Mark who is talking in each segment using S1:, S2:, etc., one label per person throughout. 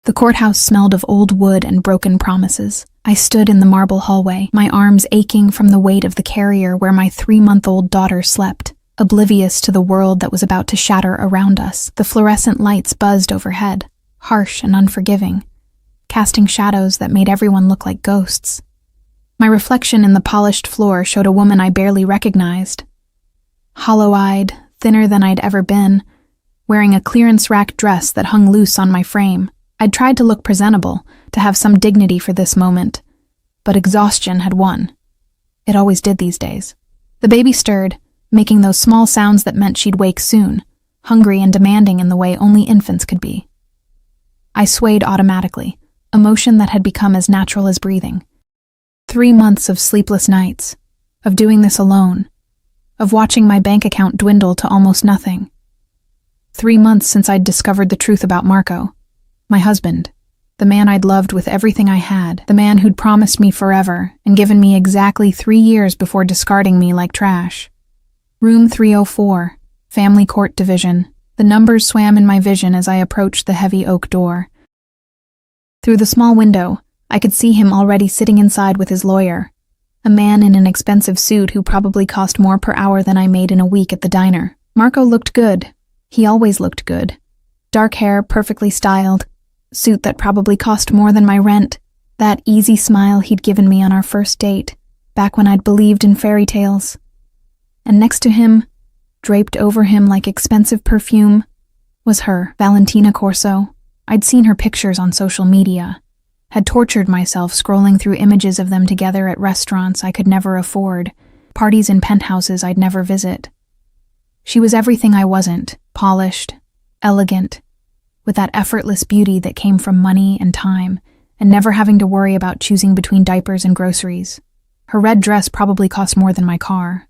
S1: The courthouse smelled of old wood and broken promises. I stood in the marble hallway, my arms aching from the weight of the carrier where my 3-month-old daughter slept, oblivious to the world that was about to shatter around us. The fluorescent lights buzzed overhead, harsh and unforgiving, casting shadows that made everyone look like ghosts. My reflection in the polished floor showed a woman I barely recognized. Hollow-eyed, thinner than I'd ever been, wearing a clearance rack dress that hung loose on my frame. I'd tried to look presentable, to have some dignity for this moment, but exhaustion had won. It always did these days. The baby stirred, making those small sounds that meant she'd wake soon, hungry and demanding in the way only infants could be. I swayed automatically, a motion that had become as natural as breathing. 3 months of sleepless nights, of doing this alone, of watching my bank account dwindle to almost nothing. 3 months since I'd discovered the truth about Marco, my husband, the man I'd loved with everything I had, the man who'd promised me forever and given me exactly 3 years before discarding me like trash. Room 304, Family Court Division. The numbers swam in my vision as I approached the heavy oak door. Through the small window, I could see him already sitting inside with his lawyer, a man in an expensive suit who probably cost more per hour than I made in a week at the diner. Marco looked good. He always looked good. Dark hair, perfectly styled, suit that probably cost more than my rent, that easy smile he'd given me on our first date, back when I'd believed in fairy tales. And next to him, draped over him like expensive perfume, was her, Valentina Corso. I'd seen her pictures on social media, had tortured myself scrolling through images of them together at restaurants I could never afford, parties in penthouses I'd never visit. She was everything I wasn't, polished, elegant, with that effortless beauty that came from money and time, and never having to worry about choosing between diapers and groceries. Her red dress probably cost more than my car.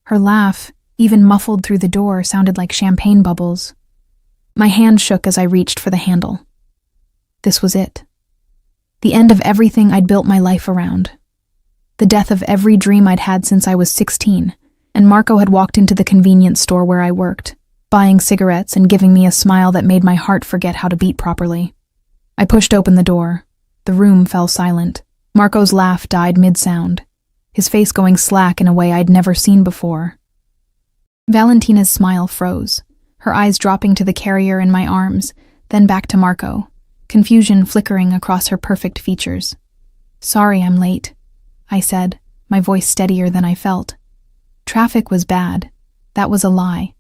S1: Her laugh, even muffled through the door, sounded like champagne bubbles. My hand shook as I reached for the handle. This was it. The end of everything I'd built my life around. The death of every dream I'd had since I was 16, and Marco had walked into the convenience store where I worked, buying cigarettes and giving me a smile that made my heart forget how to beat properly. I pushed open the door. The room fell silent. Marco's laugh died mid-sound, his face going slack in a way I'd never seen before. Valentina's smile froze, her eyes dropping to the carrier in my arms, then back to Marco, confusion flickering across her perfect features. "Sorry I'm late," I said, my voice steadier than I felt. Traffic was bad. That was a lie.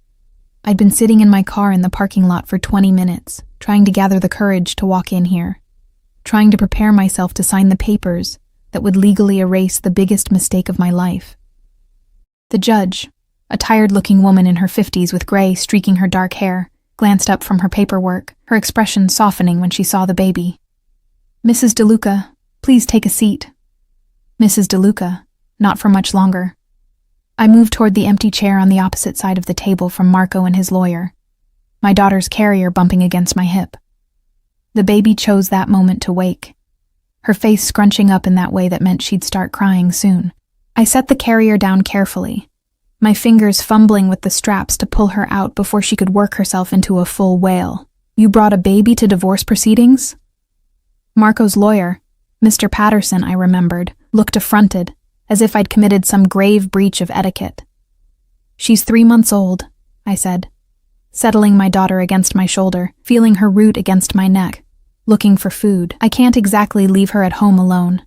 S1: I'd been sitting in my car in the parking lot for 20 minutes, trying to gather the courage to walk in here, trying to prepare myself to sign the papers that would legally erase the biggest mistake of my life. The judge, a tired-looking woman in her 50s with gray streaking her dark hair, glanced up from her paperwork, her expression softening when she saw the baby. "Mrs. DeLuca, please take a seat." Mrs. DeLuca, not for much longer. I moved toward the empty chair on the opposite side of the table from Marco and his lawyer, my daughter's carrier bumping against my hip. The baby chose that moment to wake, her face scrunching up in that way that meant she'd start crying soon. I set the carrier down carefully, my fingers fumbling with the straps to pull her out before she could work herself into a full wail. "You brought a baby to divorce proceedings?" Marco's lawyer, Mr. Patterson, I remembered, looked affronted, as if I'd committed some grave breach of etiquette. "She's 3 months old," I said, settling my daughter against my shoulder, feeling her root against my neck, looking for food. "I can't exactly leave her at home alone."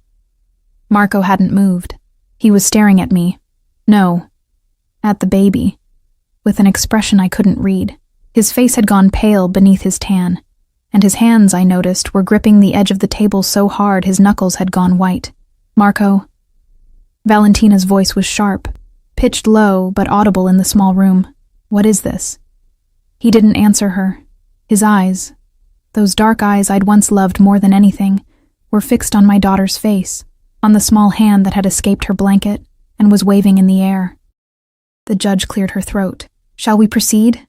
S1: Marco hadn't moved. He was staring at me. No, at the baby, with an expression I couldn't read. His face had gone pale beneath his tan, and his hands, I noticed, were gripping the edge of the table so hard his knuckles had gone white. "Marco." Valentina's voice was sharp, pitched low but audible in the small room. "What is this?" He didn't answer her. His eyes, those dark eyes I'd once loved more than anything, were fixed on my daughter's face, on the small hand that had escaped her blanket and was waving in the air. The judge cleared her throat. "Shall we proceed?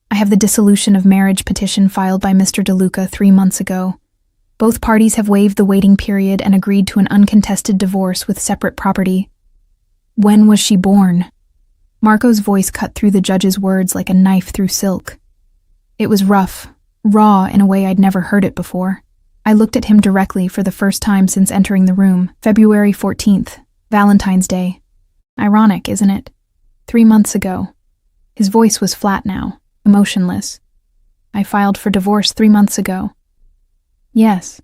S1: I have the dissolution of marriage petition filed by Mr. DeLuca 3 months ago. Both parties have waived the waiting period and agreed to an uncontested divorce with separate property." "When was she born?" Marco's voice cut through the judge's words like a knife through silk. It was rough, raw in a way I'd never heard it before. I looked at him directly for the first time since entering the room. February 14th, Valentine's Day. Ironic, isn't it? 3 months ago. His voice was flat now, emotionless. I filed for divorce 3 months ago. Yes.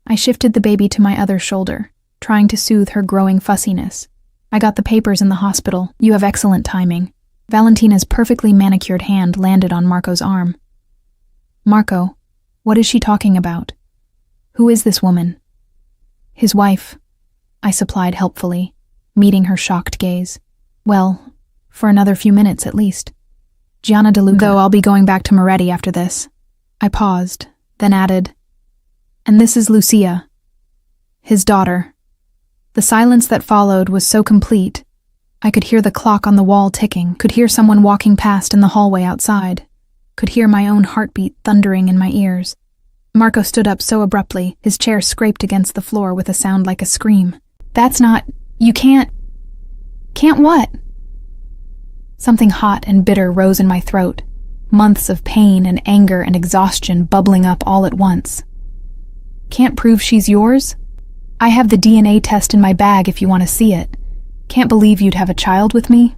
S1: I shifted the baby to my other shoulder, trying to soothe her growing fussiness. I got the papers in the hospital. You have excellent timing. Valentina's perfectly manicured hand landed on Marco's arm. Marco, what is she talking about? Who is this woman? His wife, I supplied helpfully, meeting her shocked gaze. Well, for another few minutes at least. Gianna DeLuca, though I'll be going back to Moretti after this. I paused, then added, and this is Lucia, his daughter. The silence that followed was so complete. I could hear the clock on the wall ticking, could hear someone walking past in the hallway outside, could hear my own heartbeat thundering in my ears. Marco stood up so abruptly, his chair scraped against the floor with a sound like a scream. That's not... You can't... Can't what? Something hot and bitter rose in my throat, months of pain and anger and exhaustion bubbling up all at once. Can't prove she's yours? I have the DNA test in my bag if you want to see it. Can't believe you'd have a child with me?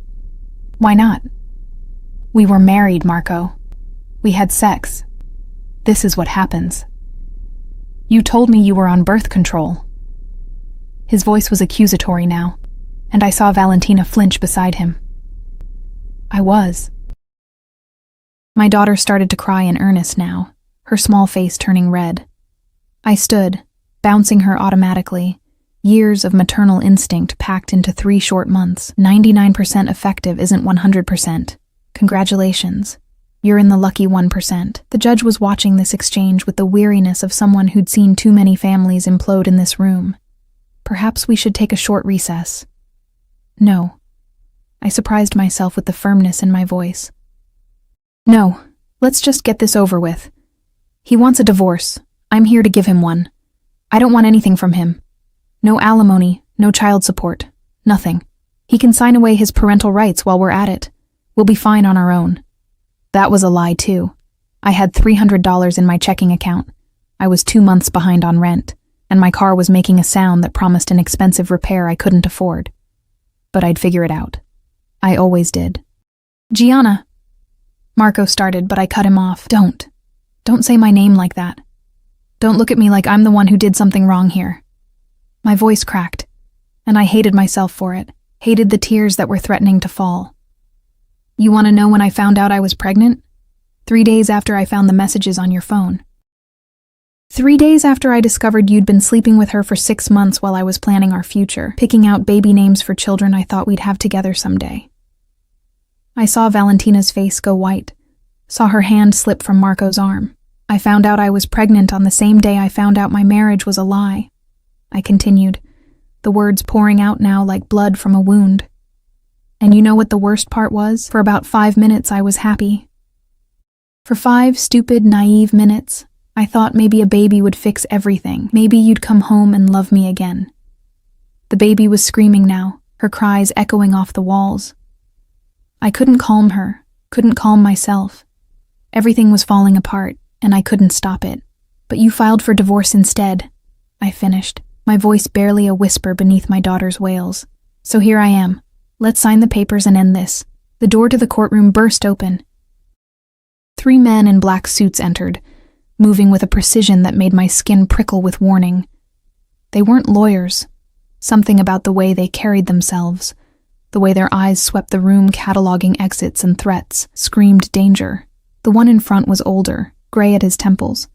S1: Why not? We were married, Marco. We had sex. This is what happens. You told me you were on birth control. His voice was accusatory now, and I saw Valentina flinch beside him. I was. My daughter started to cry in earnest now, her small face turning red. I stood, bouncing her automatically, years of maternal instinct packed into 3 short months. 99% effective isn't 100%. Congratulations. You're in the lucky 1%. The judge was watching this exchange with the weariness of someone who'd seen too many families implode in this room. Perhaps we should take a short recess. No. I surprised myself with the firmness in my voice. No, let's just get this over with. He wants a divorce. I'm here to give him one. I don't want anything from him. No alimony, no child support, nothing. He can sign away his parental rights while we're at it. We'll be fine on our own. That was a lie, too. I had $300 in my checking account. I was 2 months behind on rent, and my car was making a sound that promised an expensive repair I couldn't afford. But I'd figure it out. I always did. Gianna. Marco started, but I cut him off. Don't say my name like that. Don't look at me like I'm the one who did something wrong here. My voice cracked, and I hated myself for it, hated the tears that were threatening to fall. You want to know when I found out I was pregnant? 3 days after I found the messages on your phone. 3 days after I discovered you'd been sleeping with her for 6 months while I was planning our future, picking out baby names for children I thought we'd have together someday. I saw Valentina's face go white, saw her hand slip from Marco's arm. I found out I was pregnant on the same day I found out my marriage was a lie. I continued, the words pouring out now like blood from a wound. And you know what the worst part was? For about 5 minutes I was happy. For 5 stupid, naive minutes, I thought maybe a baby would fix everything. Maybe you'd come home and love me again. The baby was screaming now, her cries echoing off the walls. I couldn't calm her, couldn't calm myself. Everything was falling apart, and I couldn't stop it. But you filed for divorce instead, I finished, my voice barely a whisper beneath my daughter's wails. So here I am. Let's sign the papers and end this. The door to the courtroom burst open. 3 men in black suits entered, moving with a precision that made my skin prickle with warning. They weren't lawyers. Something about the way they carried themselves, the way their eyes swept the room cataloging exits and threats, screamed danger. The one in front was older, gray at his temples,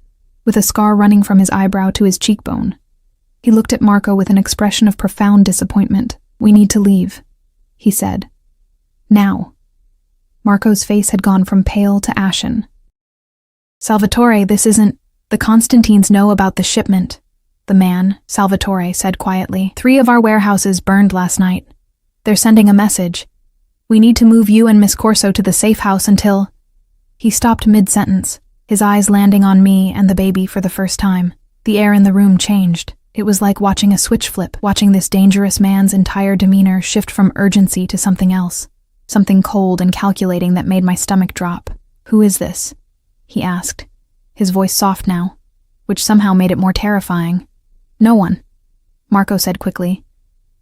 S1: with a scar running from his eyebrow to his cheekbone. He looked at Marco with an expression of profound disappointment. We need to leave, he said. Now. Marco's face had gone from pale to ashen. Salvatore, this isn't... The Constantines know about the shipment. The man, Salvatore, said quietly. 3 of our warehouses burned last night. They're sending a message. We need to move you and Miss Corso to the safe house until... He stopped mid-sentence, his eyes landing on me and the baby for the first time. The air in the room changed. It was like watching a switch flip, watching this dangerous man's entire demeanor shift from urgency to something else. Something cold and calculating that made my stomach drop. Who is this? He asked, his voice soft now. which somehow made it more terrifying. No one, Marco said quickly.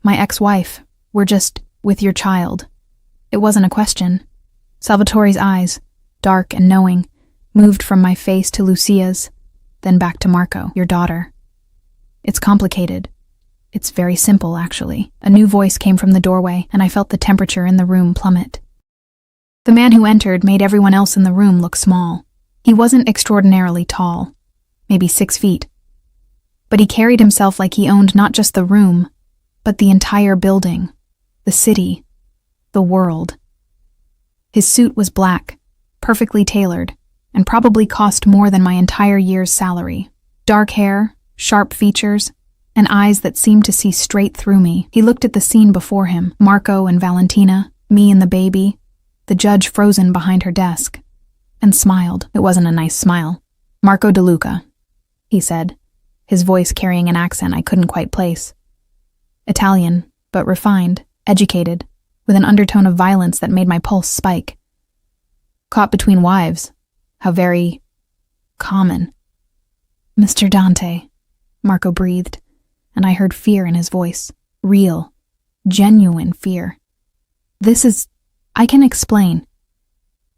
S1: My ex-wife. We're just with your child. It wasn't a question. Salvatore's eyes, dark and knowing, moved from my face to Lucia's, then back to Marco. Your daughter. It's complicated. It's very simple, actually. A new voice came from the doorway, and I felt the temperature in the room plummet. The man who entered made everyone else in the room look small. He wasn't extraordinarily tall, maybe 6 feet. But he carried himself like he owned not just the room, but the entire building, the city, the world. His suit was black, perfectly tailored, and probably cost more than my entire year's salary. Dark hair, sharp features, and eyes that seemed to see straight through me. He looked at the scene before him, Marco and Valentina, me and the baby, the judge frozen behind her desk, and smiled. It wasn't a nice smile. Marco De Luca, he said, his voice carrying an accent I couldn't quite place. Italian, but refined, educated, with an undertone of violence that made my pulse spike. Caught between wives. How very common. Mr. Dante, Marco breathed, and I heard fear in his voice. Real, genuine fear. I can explain.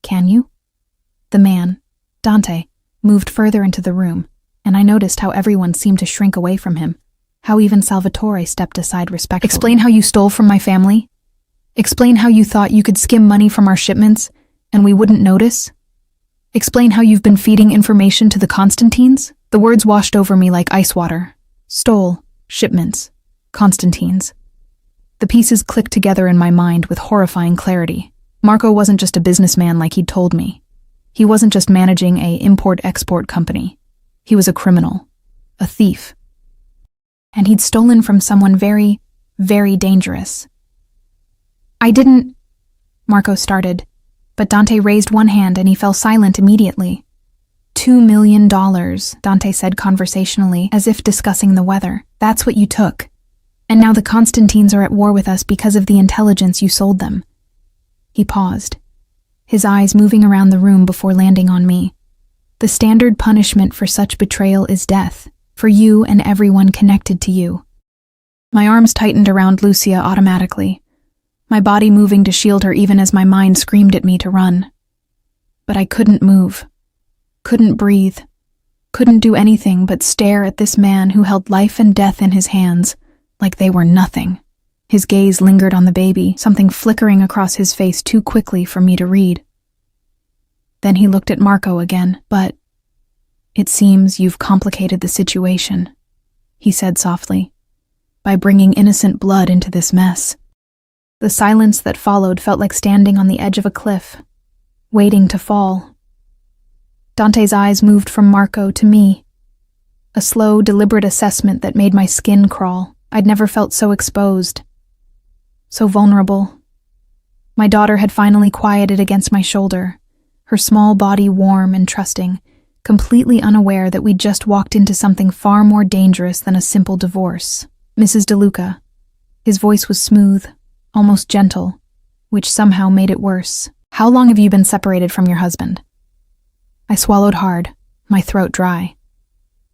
S1: Can you? The man, Dante, moved further into the room, and I noticed how everyone seemed to shrink away from him, how even Salvatore stepped aside respectfully. Explain how you stole from my family? Explain how you thought you could skim money from our shipments, and we wouldn't notice? Explain how you've been feeding information to the Constantines? The words washed over me like ice water. Stole, shipments, Constantines. The pieces clicked together in my mind with horrifying clarity. Marco wasn't just a businessman like he'd told me. He wasn't just managing a import-export company. He was a criminal, a thief. And he'd stolen from someone very, very dangerous. I didn't... Marco started, but Dante raised one hand and he fell silent immediately. $2 million, Dante said conversationally, as if discussing the weather. That's what you took. And now the Constantines are at war with us because of the intelligence you sold them. He paused, his eyes moving around the room before landing on me. The standard punishment for such betrayal is death, for you and everyone connected to you. My arms tightened around Lucia automatically, my body moving to shield her even as my mind screamed at me to run. But I couldn't move, couldn't breathe, couldn't do anything but stare at this man who held life and death in his hands, like they were nothing. His gaze lingered on the baby, something flickering across his face too quickly for me to read. Then he looked at Marco again. But it seems you've complicated the situation, he said softly, by bringing innocent blood into this mess. The silence that followed felt like standing on the edge of a cliff, waiting to fall. Dante's eyes moved from Marco to me, a slow, deliberate assessment that made my skin crawl. I'd never felt so exposed, so vulnerable. My daughter had finally quieted against my shoulder, her small body warm and trusting, completely unaware that we'd just walked into something far more dangerous than a simple divorce. Mrs. De Luca. His voice was smooth, almost gentle, which somehow made it worse. How long have you been separated from your husband? I swallowed hard, my throat dry.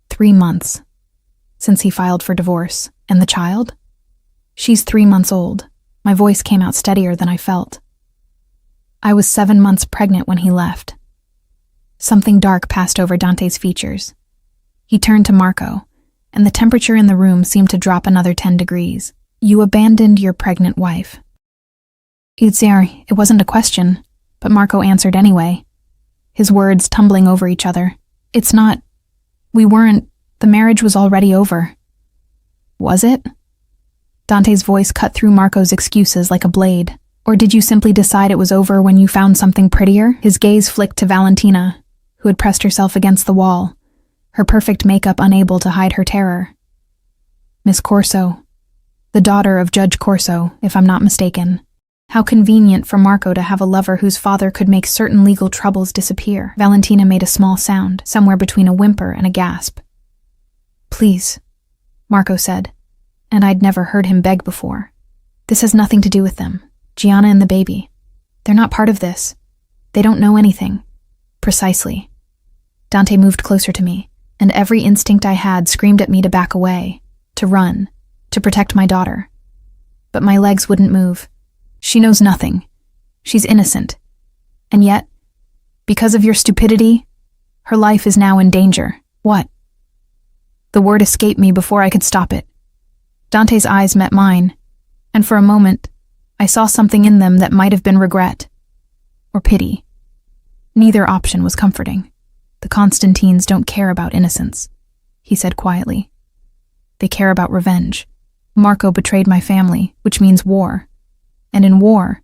S1: 3 months. Since he filed for divorce. And the child? She's 3 months old. My voice came out steadier than I felt. I was 7 months pregnant when he left. Something dark passed over Dante's features. He turned to Marco, and the temperature in the room seemed to drop another 10 degrees. You abandoned your pregnant wife. It wasn't a question, but Marco answered anyway, his words tumbling over each other. It's not... The marriage was already over. Was it? Dante's voice cut through Marco's excuses like a blade. Or did you simply decide it was over when you found something prettier? His gaze flicked to Valentina, who had pressed herself against the wall, her perfect makeup unable to hide her terror. Miss Corso. The daughter of Judge Corso, if I'm not mistaken. How convenient for Marco to have a lover whose father could make certain legal troubles disappear. Valentina made a small sound, somewhere between a whimper and a gasp. Please, Marco said, and I'd never heard him beg before. This has nothing to do with them. Gianna and the baby. They're not part of this. They don't know anything. Precisely. Dante moved closer to me, and every instinct I had screamed at me to back away, to run, to protect my daughter. But my legs wouldn't move. She knows nothing. She's innocent. And yet, because of your stupidity, her life is now in danger. What? The word escaped me before I could stop it. Dante's eyes met mine, and for a moment, I saw something in them that might have been regret or pity. Neither option was comforting. The Constantines don't care about innocence, he said quietly. They care about revenge. Marco betrayed my family, which means war. And in war,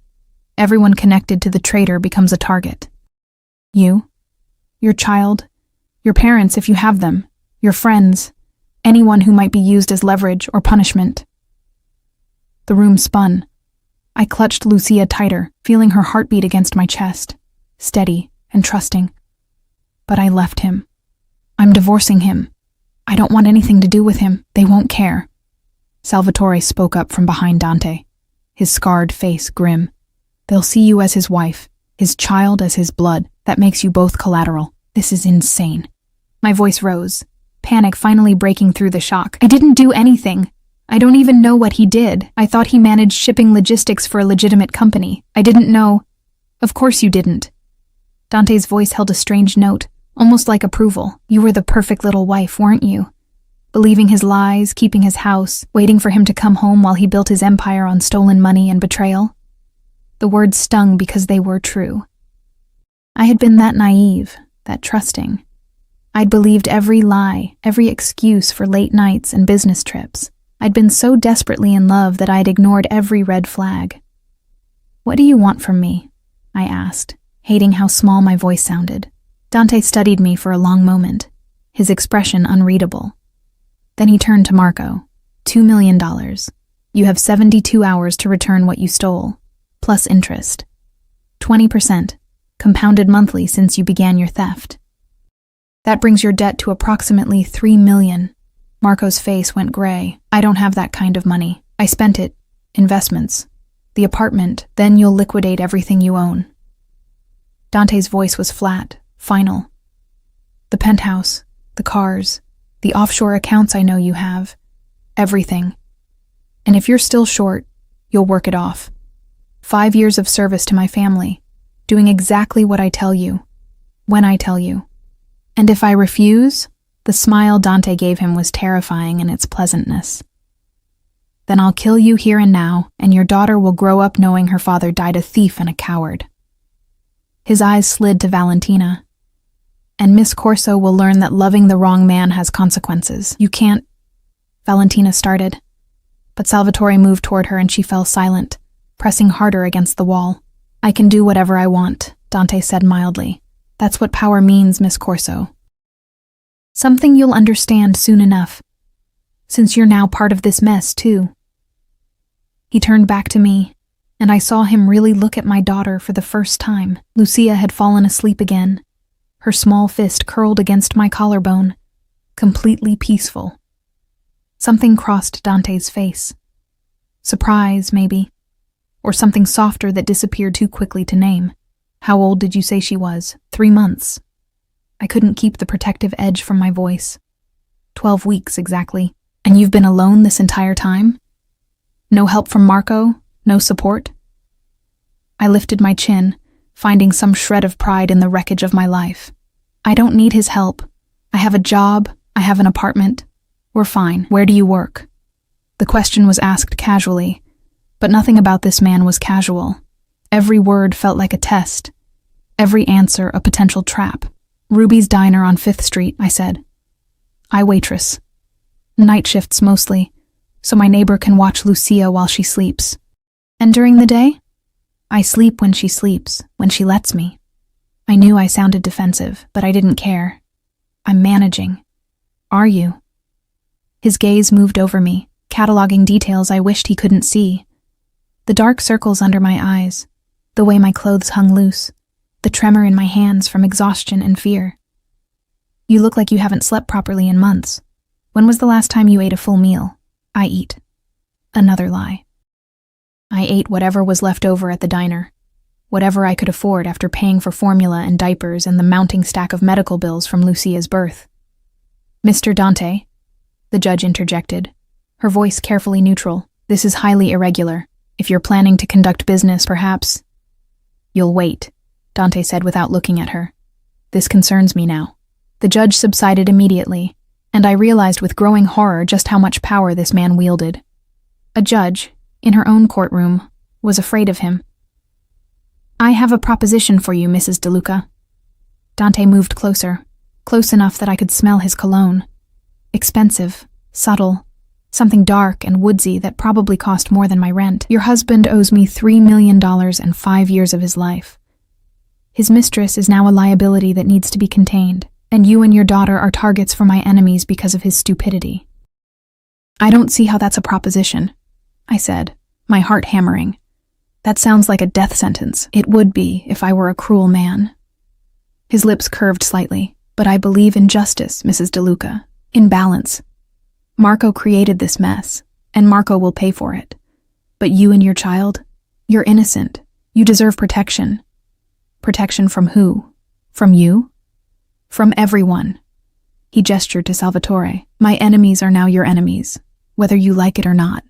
S1: everyone connected to the traitor becomes a target. You, your child, your parents if you have them, your friends, anyone who might be used as leverage or punishment. The room spun. I clutched Lucia tighter, feeling her heartbeat against my chest, steady and trusting. But I left him. I'm divorcing him. I don't want anything to do with him. They won't care. Salvatore spoke up from behind Dante, his scarred face grim. They'll see you as his wife, his child as his blood. That makes you both collateral. This is insane. My voice rose, panic finally breaking through the shock. I didn't do anything. I don't even know what he did. I thought he managed shipping logistics for a legitimate company. I didn't know. Of course you didn't. Dante's voice held a strange note, almost like approval. You were the perfect little wife, weren't you? Believing his lies, keeping his house, waiting for him to come home while he built his empire on stolen money and betrayal. The words stung because they were true. I had been that naive, that trusting. I'd believed every lie, every excuse for late nights and business trips. I'd been so desperately in love that I'd ignored every red flag. What do you want from me? I asked, hating how small my voice sounded. Dante studied me for a long moment, his expression unreadable. Then he turned to Marco. $2 million. You have 72 hours to return what you stole, plus interest. 20%, compounded monthly since you began your theft. That brings your debt to approximately $3 million. Marco's face went gray. I don't have that kind of money. I spent it. Investments. The apartment. Then you'll liquidate everything you own. Dante's voice was flat, final. The penthouse, the cars, the offshore accounts I know you have. Everything. And if you're still short, you'll work it off. 5 years of service to my family, doing exactly what I tell you, when I tell you. And if I refuse, the smile Dante gave him was terrifying in its pleasantness. Then I'll kill you here and now, and your daughter will grow up knowing her father died a thief and a coward. His eyes slid to Valentina. And Miss Corso will learn that loving the wrong man has consequences. You can't... Valentina started. But Salvatore moved toward her and she fell silent, pressing harder against the wall. I can do whatever I want, Dante said mildly. That's what power means, Miss Corso. Something you'll understand soon enough, since you're now part of this mess, too. He turned back to me, and I saw him really look at my daughter for the first time. Lucia had fallen asleep again, her small fist curled against my collarbone, completely peaceful. Something crossed Dante's face. Surprise, maybe, or something softer that disappeared too quickly to name. How old did you say she was? 3 months. I couldn't keep the protective edge from my voice. 12 weeks, exactly. And you've been alone this entire time? No help from Marco? No support? I lifted my chin, finding some shred of pride in the wreckage of my life. I don't need his help. I have a job. I have an apartment. We're fine. Where do you work? The question was asked casually, but nothing about this man was casual. Every word felt like a test. Every answer a potential trap. Ruby's Diner on 5th Street, I said. I waitress. Night shifts mostly, so my neighbor can watch Lucia while she sleeps. And during the day? I sleep when she sleeps, when she lets me. I knew I sounded defensive, but I didn't care. I'm managing. Are you? His gaze moved over me, cataloging details I wished he couldn't see. The dark circles under my eyes, the way my clothes hung loose, the tremor in my hands from exhaustion and fear. You look like you haven't slept properly in months. When was the last time you ate a full meal? I eat. Another lie. I ate whatever was left over at the diner, whatever I could afford after paying for formula and diapers and the mounting stack of medical bills from Lucia's birth. Mr. Dante, the judge interjected, her voice carefully neutral. This is highly irregular. If you're planning to conduct business, perhaps... You'll wait, Dante said without looking at her. This concerns me now. The judge subsided immediately, and I realized with growing horror just how much power this man wielded. A judge, in her own courtroom, was afraid of him. I have a proposition for you, Mrs. DeLuca. Dante moved closer, close enough that I could smell his cologne. Expensive, subtle, something dark and woodsy that probably cost more than my rent. Your husband owes me $3 million and 5 years of his life. His mistress is now a liability that needs to be contained, and you and your daughter are targets for my enemies because of his stupidity. I don't see how that's a proposition, I said, my heart hammering. That sounds like a death sentence. It would be if I were a cruel man. His lips curved slightly. But I believe in justice, Mrs. DeLuca, in balance. Marco created this mess, and Marco will pay for it. But you and your child, you're innocent. You deserve protection. Protection from who? From you? From everyone. He gestured to Salvatore. My enemies are now your enemies, whether you like it or not.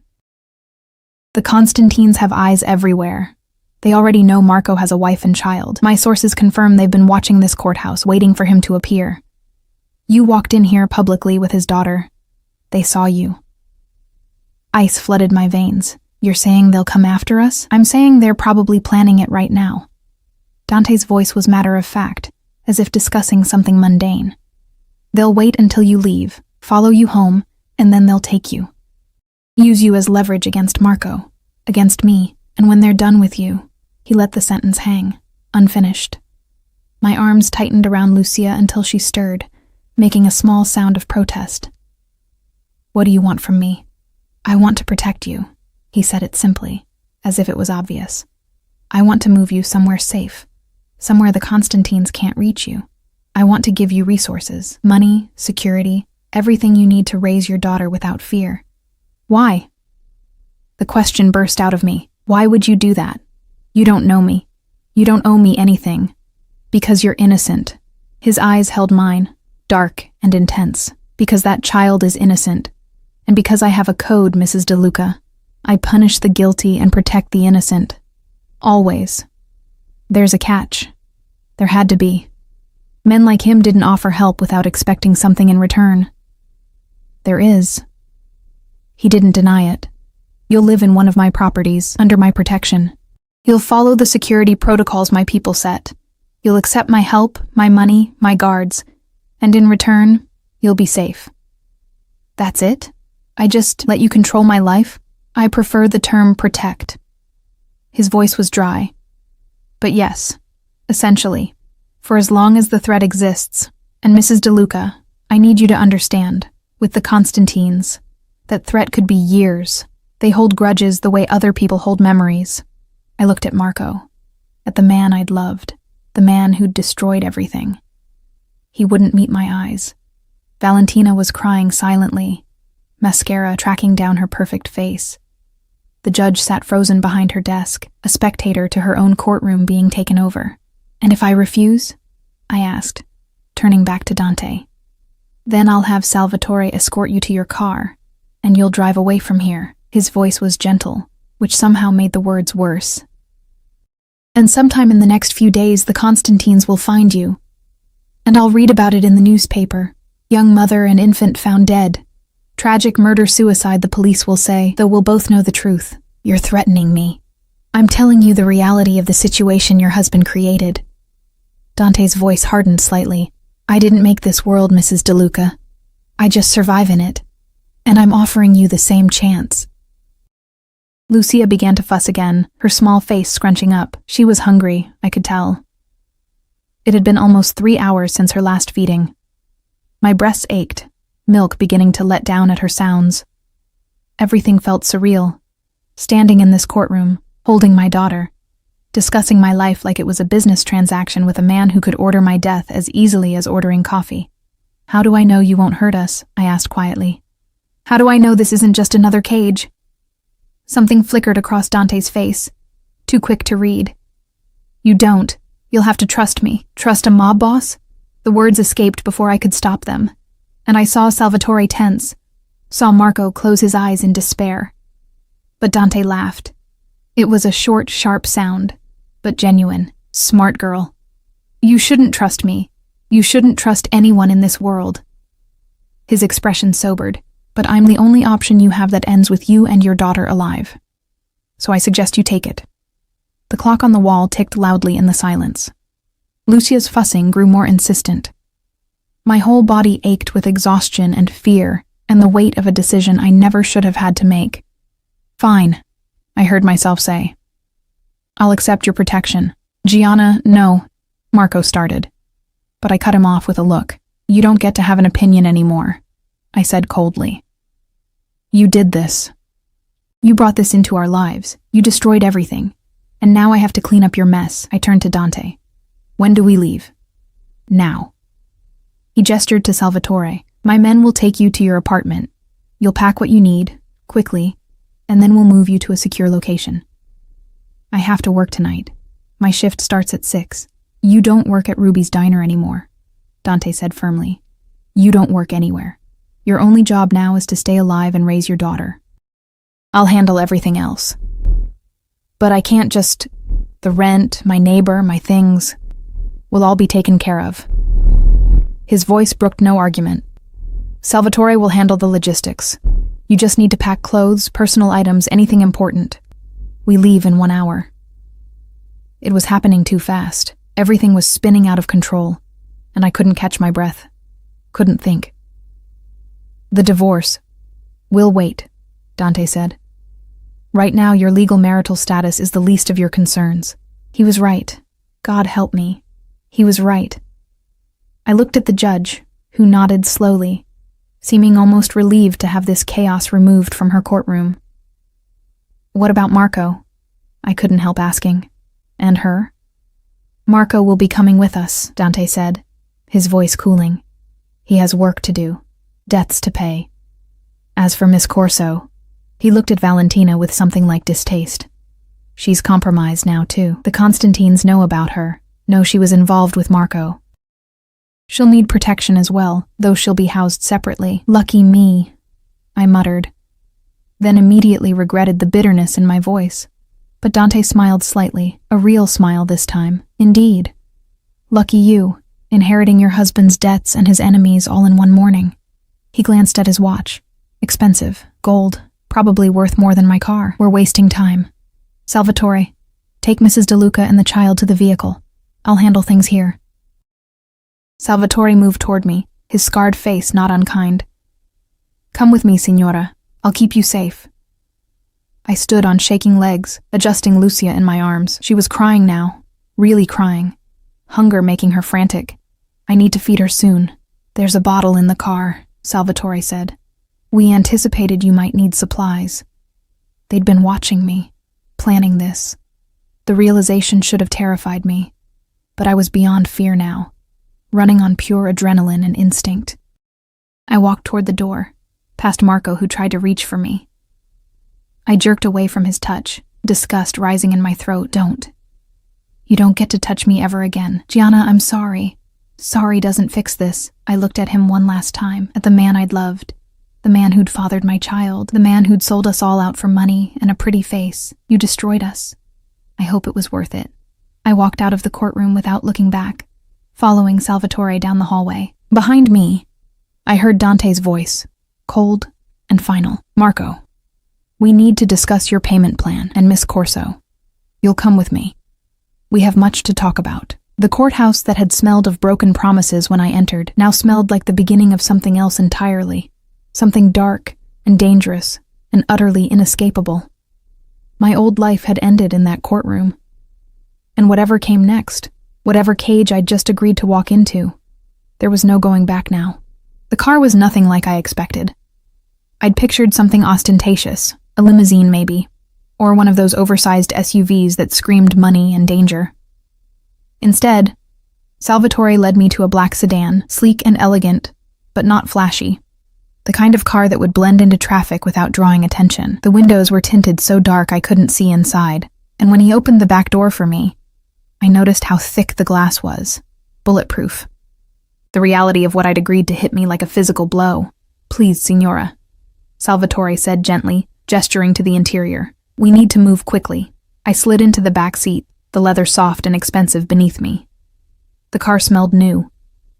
S1: The Constantines have eyes everywhere. They already know Marco has a wife and child. My sources confirm they've been watching this courthouse, waiting for him to appear. You walked in here publicly with his daughter. They saw you. Ice flooded my veins. You're saying they'll come after us? I'm saying they're probably planning it right now. Dante's voice was matter of fact, as if discussing something mundane. They'll wait until you leave, follow you home, and then they'll take you. Use you as leverage against Marco, against me, and when they're done with you, he let the sentence hang, unfinished. My arms tightened around Lucia until she stirred, making a small sound of protest. What do you want from me? I want to protect you, he said it simply, as if it was obvious. I want to move you somewhere safe, somewhere the Constantines can't reach you. I want to give you resources, money, security, everything you need to raise your daughter without fear. Why? The question burst out of me. Why would you do that? You don't know me. You don't owe me anything. Because you're innocent. His eyes held mine, dark and intense. Because that child is innocent. And because I have a code, Mrs. DeLuca. I punish the guilty and protect the innocent. Always. There's a catch. There had to be. Men like him didn't offer help without expecting something in return. There is. He didn't deny it. You'll live in one of my properties, under my protection. You'll follow the security protocols my people set. You'll accept my help, my money, my guards, and in return, you'll be safe. That's it? I just let you control my life? I prefer the term protect. His voice was dry. But yes, essentially, for as long as the threat exists, and Mrs. DeLuca, I need you to understand, with the Constantines, that threat could be years. They hold grudges the way other people hold memories. I looked at Marco, at the man I'd loved, the man who'd destroyed everything. He wouldn't meet my eyes. Valentina was crying silently, mascara tracking down her perfect face. The judge sat frozen behind her desk, a spectator to her own courtroom being taken over. And if I refuse? I asked, turning back to Dante. Then I'll have Salvatore escort you to your car, and you'll drive away from here. His voice was gentle, which somehow made the words worse. And sometime in the next few days, the Constantines will find you. And I'll read about it in the newspaper. Young mother and infant found dead. Tragic murder-suicide, the police will say, though we'll both know the truth. You're threatening me. I'm telling you the reality of the situation your husband created. Dante's voice hardened slightly. I didn't make this world, Mrs. DeLuca. I just survive in it. And I'm offering you the same chance. Lucia began to fuss again, her small face scrunching up. She was hungry, I could tell. It had been almost 3 hours since her last feeding. My breasts ached, milk beginning to let down at her sounds. Everything felt surreal. Standing in this courtroom, holding my daughter, discussing my life like it was a business transaction with a man who could order my death as easily as ordering coffee. How do I know you won't hurt us? I asked quietly. How do I know this isn't just another cage? Something flickered across Dante's face, too quick to read. You don't. You'll have to trust me. Trust a mob boss? The words escaped before I could stop them. and I saw Salvatore tense, saw Marco close his eyes in despair. But Dante laughed. It was a short, sharp sound, but genuine. Smart girl. You shouldn't trust me. You shouldn't trust anyone in this world. His expression sobered. But I'm the only option you have that ends with you and your daughter alive. So I suggest you take it. The clock on the wall ticked loudly in the silence. Lucia's fussing grew more insistent. My whole body ached with exhaustion and fear and the weight of a decision I never should have had to make. Fine, I heard myself say. I'll accept your protection. Gianna, no, Marco started. But I cut him off with a look. You don't get to have an opinion anymore, I said coldly. You did this. You brought this into our lives. You destroyed everything. And now I have to clean up your mess. I turned to Dante. When do we leave? Now. He gestured to Salvatore. My men will take you to your apartment. You'll pack what you need, quickly, and then we'll move you to a secure location. I have to work tonight. My shift starts at 6. You don't work at Ruby's Diner anymore, Dante said firmly. You don't work anywhere. Your only job now is to stay alive and raise your daughter. I'll handle everything else. But I can't just... The rent, my neighbor, my things will all be taken care of. His voice brooked no argument. Salvatore will handle the logistics. You just need to pack clothes, personal items, anything important. We leave in 1 hour. It was happening too fast. Everything was spinning out of control, and I couldn't catch my breath. Couldn't think. The divorce. We'll wait, Dante said. Right now, your legal marital status is the least of your concerns. He was right. God help me. He was right. I looked at the judge, who nodded slowly, seeming almost relieved to have this chaos removed from her courtroom. What about Marco? I couldn't help asking. And her? Marco will be coming with us, Dante said, his voice cooling. He has work to do. Debts to pay. As for Miss Corso, he looked at Valentina with something like distaste. She's compromised now, too. The Constantines know about her, know she was involved with Marco. She'll need protection as well, though she'll be housed separately. Lucky me, I muttered, then immediately regretted the bitterness in my voice. But Dante smiled slightly, a real smile this time. Indeed. Lucky you, inheriting your husband's debts and his enemies all in one morning. He glanced at his watch. Expensive. Gold. Probably worth more than my car. We're wasting time. Salvatore, take Mrs. DeLuca and the child to the vehicle. I'll handle things here. Salvatore moved toward me, his scarred face not unkind. Come with me, signora. I'll keep you safe. I stood on shaking legs, adjusting Lucia in my arms. She was crying now. Really crying. Hunger making her frantic. I need to feed her soon. There's a bottle in the car, Salvatore said. We anticipated you might need supplies. They'd been watching me, planning this. The realization should have terrified me, but I was beyond fear now, running on pure adrenaline and instinct. I walked toward the door, past Marco who tried to reach for me. I jerked away from his touch, disgust rising in my throat. Don't. You don't get to touch me ever again. Gianna, I'm sorry. Sorry doesn't fix this. I looked at him one last time, at the man I'd loved. The man who'd fathered my child. The man who'd sold us all out for money and a pretty face. You destroyed us. I hope it was worth it. I walked out of the courtroom without looking back, following Salvatore down the hallway. Behind me, I heard Dante's voice, cold and final. Marco, we need to discuss your payment plan and Miss Corso. You'll come with me. We have much to talk about. The courthouse that had smelled of broken promises when I entered now smelled like the beginning of something else entirely. Something dark and dangerous and utterly inescapable. My old life had ended in that courtroom. And whatever came next, whatever cage I'd just agreed to walk into, there was no going back now. The car was nothing like I expected. I'd pictured something ostentatious, a limousine maybe, or one of those oversized SUVs that screamed money and danger. Instead, Salvatore led me to a black sedan, sleek and elegant, but not flashy. The kind of car that would blend into traffic without drawing attention. The windows were tinted so dark I couldn't see inside, and when he opened the back door for me, I noticed how thick the glass was, bulletproof. The reality of what I'd agreed to hit me like a physical blow. "Please, Signora," Salvatore said gently, gesturing to the interior. "We need to move quickly." I slid into the back seat, the leather soft and expensive beneath me. The car smelled new,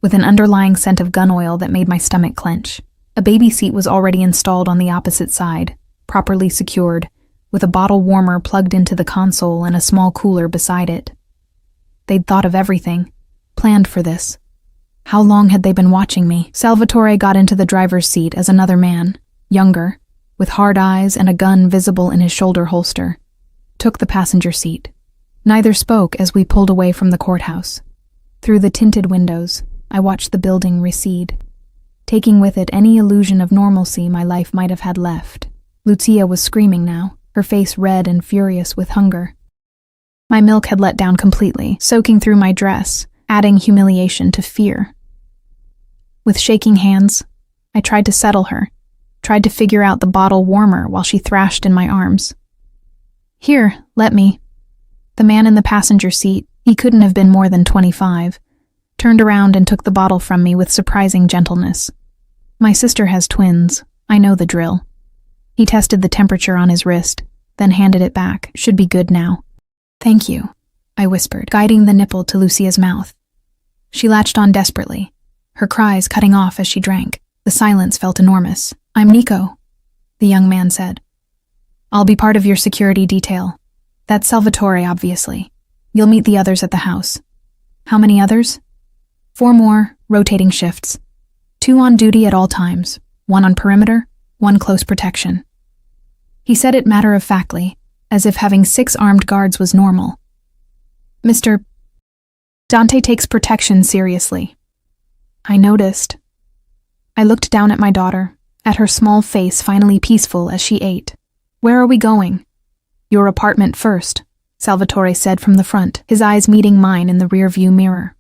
S1: with an underlying scent of gun oil that made my stomach clench. A baby seat was already installed on the opposite side, properly secured, with a bottle warmer plugged into the console and a small cooler beside it. They'd thought of everything, planned for this. How long had they been watching me? Salvatore got into the driver's seat as another man, younger, with hard eyes and a gun visible in his shoulder holster, took the passenger seat. Neither spoke as we pulled away from the courthouse. Through the tinted windows, I watched the building recede, taking with it any illusion of normalcy my life might have had left. Lucia was screaming now, her face red and furious with hunger. My milk had let down completely, soaking through my dress, adding humiliation to fear. With shaking hands, I tried to settle her, tried to figure out the bottle warmer while she thrashed in my arms. "Here, let me." The man in the passenger seat, he couldn't have been more than 25, turned around and took the bottle from me with surprising gentleness. "My sister has twins. I know the drill." He tested the temperature on his wrist, then handed it back. "Should be good now." "Thank you," I whispered, guiding the nipple to Lucia's mouth. She latched on desperately, her cries cutting off as she drank. The silence felt enormous. "I'm Nico," the young man said. "I'll be part of your security detail. That's Salvatore, obviously. You'll meet the others at the house." "How many others?" "4 more, rotating shifts. 2 on duty at all times, 1 on perimeter, 1 close protection." He said it matter-of-factly, as if having 6 armed guards was normal. "Mr. Dante takes protection seriously." I noticed. I looked down at my daughter, at her small face finally peaceful as she ate. "Where are we going?" "Your apartment first," Salvatore said from the front, his eyes meeting mine in the rearview mirror.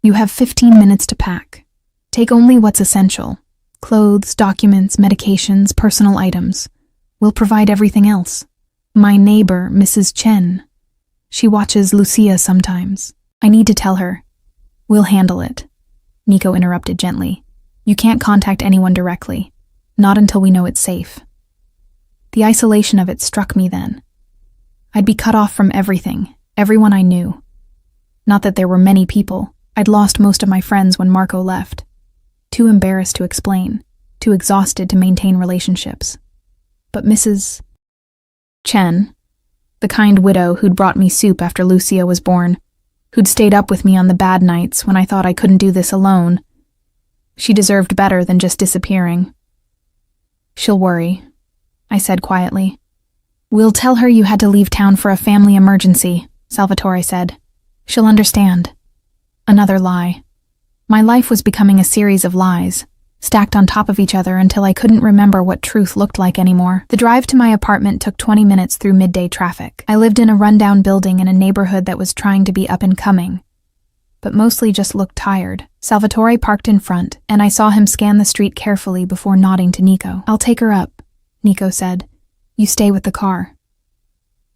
S1: "You have 15 minutes to pack. Take only what's essential. Clothes, documents, medications, personal items. We'll provide everything else. My neighbor, Mrs. Chen. She watches Lucia sometimes. I need to tell her." "We'll handle it," Nico interrupted gently. "You can't contact anyone directly. Not until we know it's safe." The isolation of it struck me then. I'd be cut off from everything, everyone I knew. Not that there were many people. I'd lost most of my friends when Marco left. Too embarrassed to explain, too exhausted to maintain relationships. But Mrs. Chen, the kind widow who'd brought me soup after Lucia was born, who'd stayed up with me on the bad nights when I thought I couldn't do this alone, she deserved better than just disappearing. "She'll worry," I said quietly. "We'll tell her you had to leave town for a family emergency," Salvatore said. "She'll understand." Another lie. My life was becoming a series of lies, stacked on top of each other until I couldn't remember what truth looked like anymore. The drive to my apartment took 20 minutes through midday traffic. I lived in a rundown building in a neighborhood that was trying to be up and coming, but mostly just looked tired. Salvatore parked in front, and I saw him scan the street carefully before nodding to Nico. "I'll take her up," Nico said. "You stay with the car."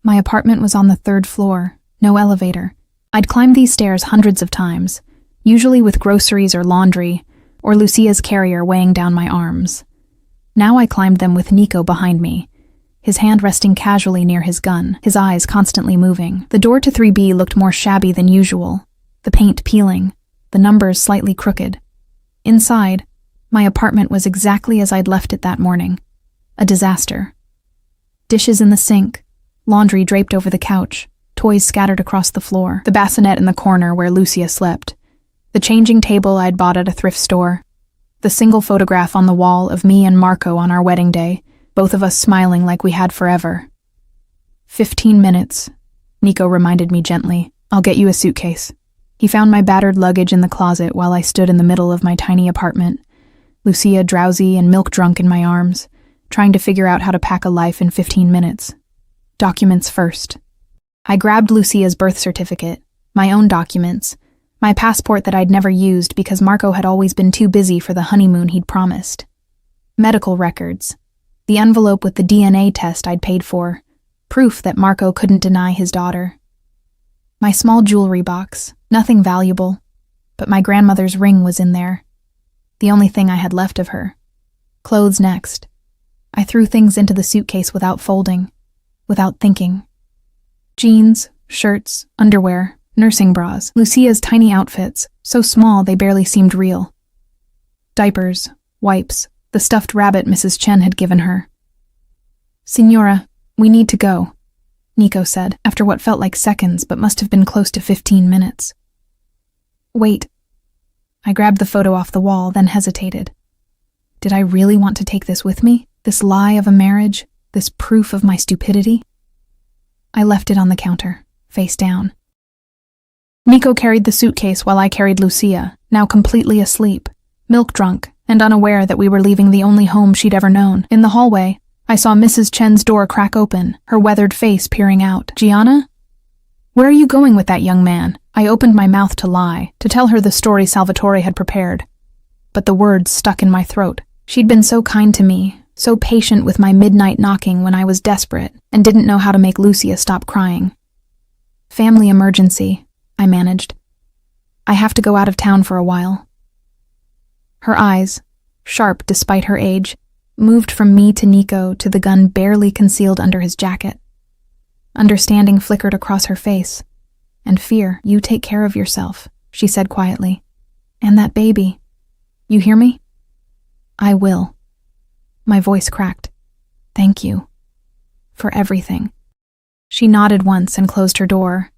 S1: My apartment was on the 3rd floor, no elevator. I'd climbed these stairs hundreds of times, usually with groceries or laundry, or Lucia's carrier weighing down my arms. Now I climbed them with Nico behind me, his hand resting casually near his gun, his eyes constantly moving. The door to 3B looked more shabby than usual, the paint peeling, the numbers slightly crooked. Inside, my apartment was exactly as I'd left it that morning. A disaster. Dishes in the sink, laundry draped over the couch, toys scattered across the floor, the bassinet in the corner where Lucia slept, the changing table I'd bought at a thrift store, the single photograph on the wall of me and Marco on our wedding day, both of us smiling like we had forever. 15 minutes, Nico reminded me gently. "I'll get you a suitcase." He found my battered luggage in the closet while I stood in the middle of my tiny apartment, Lucia drowsy and milk-drunk in my arms, trying to figure out how to pack a life in 15 minutes. Documents first. I grabbed Lucia's birth certificate, my own documents, my passport that I'd never used because Marco had always been too busy for the honeymoon he'd promised. Medical records. The envelope with the DNA test I'd paid for. Proof that Marco couldn't deny his daughter. My small jewelry box. Nothing valuable. but my grandmother's ring was in there. The only thing I had left of her. Clothes next. I threw things into the suitcase without folding, without thinking. Jeans, shirts, underwear, nursing bras, Lucia's tiny outfits, so small they barely seemed real. Diapers, wipes, the stuffed rabbit Mrs. Chen had given her. "Signora, we need to go," Nico said, after what felt like seconds but must have been close to 15 minutes. "Wait." I grabbed the photo off the wall, then hesitated. Did I really want to take this with me? This lie of a marriage? This proof of my stupidity? I left it on the counter, face down. Nico carried the suitcase while I carried Lucia, now completely asleep, milk-drunk, and unaware that we were leaving the only home she'd ever known. In the hallway, I saw Mrs. Chen's door crack open, her weathered face peering out. "Gianna? Where are you going with that young man?" I opened my mouth to lie, to tell her the story Salvatore had prepared. But the words stuck in my throat. She'd been so kind to me, so patient with my midnight knocking when I was desperate, and didn't know how to make Lucia stop crying. "Family emergency," I managed. "I have to go out of town for a while." Her eyes, sharp despite her age, moved from me to Nico to the gun barely concealed under his jacket. Understanding flickered across her face. And fear. "You take care of yourself," she said quietly. "And that baby. You hear me?" "I will." My voice cracked. "Thank you. For everything." She nodded once and closed her door.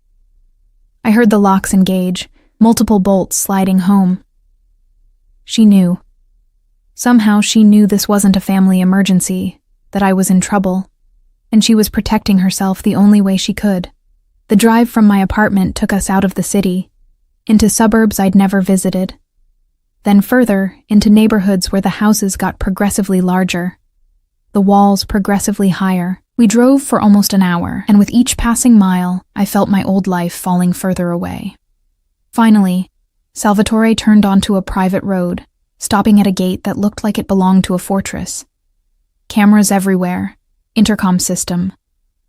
S1: I heard the locks engage, multiple bolts sliding home. She knew. Somehow she knew this wasn't a family emergency, that I was in trouble, and she was protecting herself the only way she could. The drive from my apartment took us out of the city, into suburbs I'd never visited, then further into neighborhoods where the houses got progressively larger, the walls progressively higher. We drove for almost an hour, and with each passing mile, I felt my old life falling further away. Finally, Salvatore turned onto a private road, stopping at a gate that looked like it belonged to a fortress. Cameras everywhere, intercom system,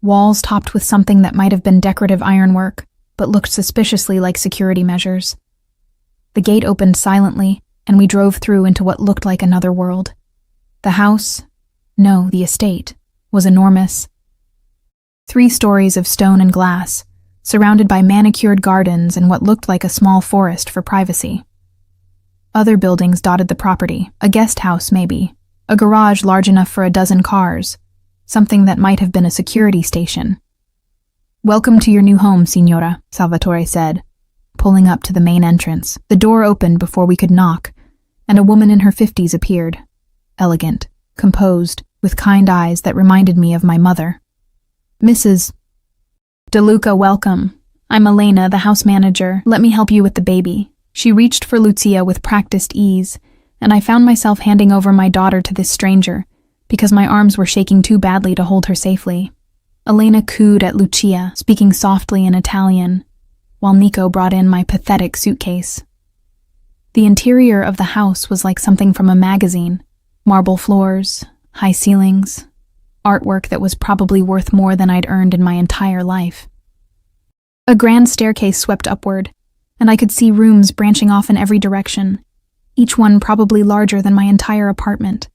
S1: walls topped with something that might have been decorative ironwork, but looked suspiciously like security measures. The gate opened silently, and we drove through into what looked like another world. The house, no, the estate, was enormous. 3 stories of stone and glass, surrounded by manicured gardens and what looked like a small forest for privacy. Other buildings dotted the property, a guest house maybe, a garage large enough for a dozen cars, something that might have been a security station. "Welcome to your new home, Signora," Salvatore said, pulling up to the main entrance. The door opened before we could knock, and a woman in her 50s appeared, elegant, composed, with kind eyes that reminded me of my mother. "Mrs. DeLuca, welcome. I'm Elena, the house manager. Let me help you with the baby." She reached for Lucia with practiced ease, and I found myself handing over my daughter to this stranger, because my arms were shaking too badly to hold her safely. Elena cooed at Lucia, speaking softly in Italian, while Nico brought in my pathetic suitcase. The interior of the house was like something from a magazine. Marble floors, high ceilings, artwork that was probably worth more than I'd earned in my entire life. A grand staircase swept upward, and I could see rooms branching off in every direction, each one probably larger than my entire apartment.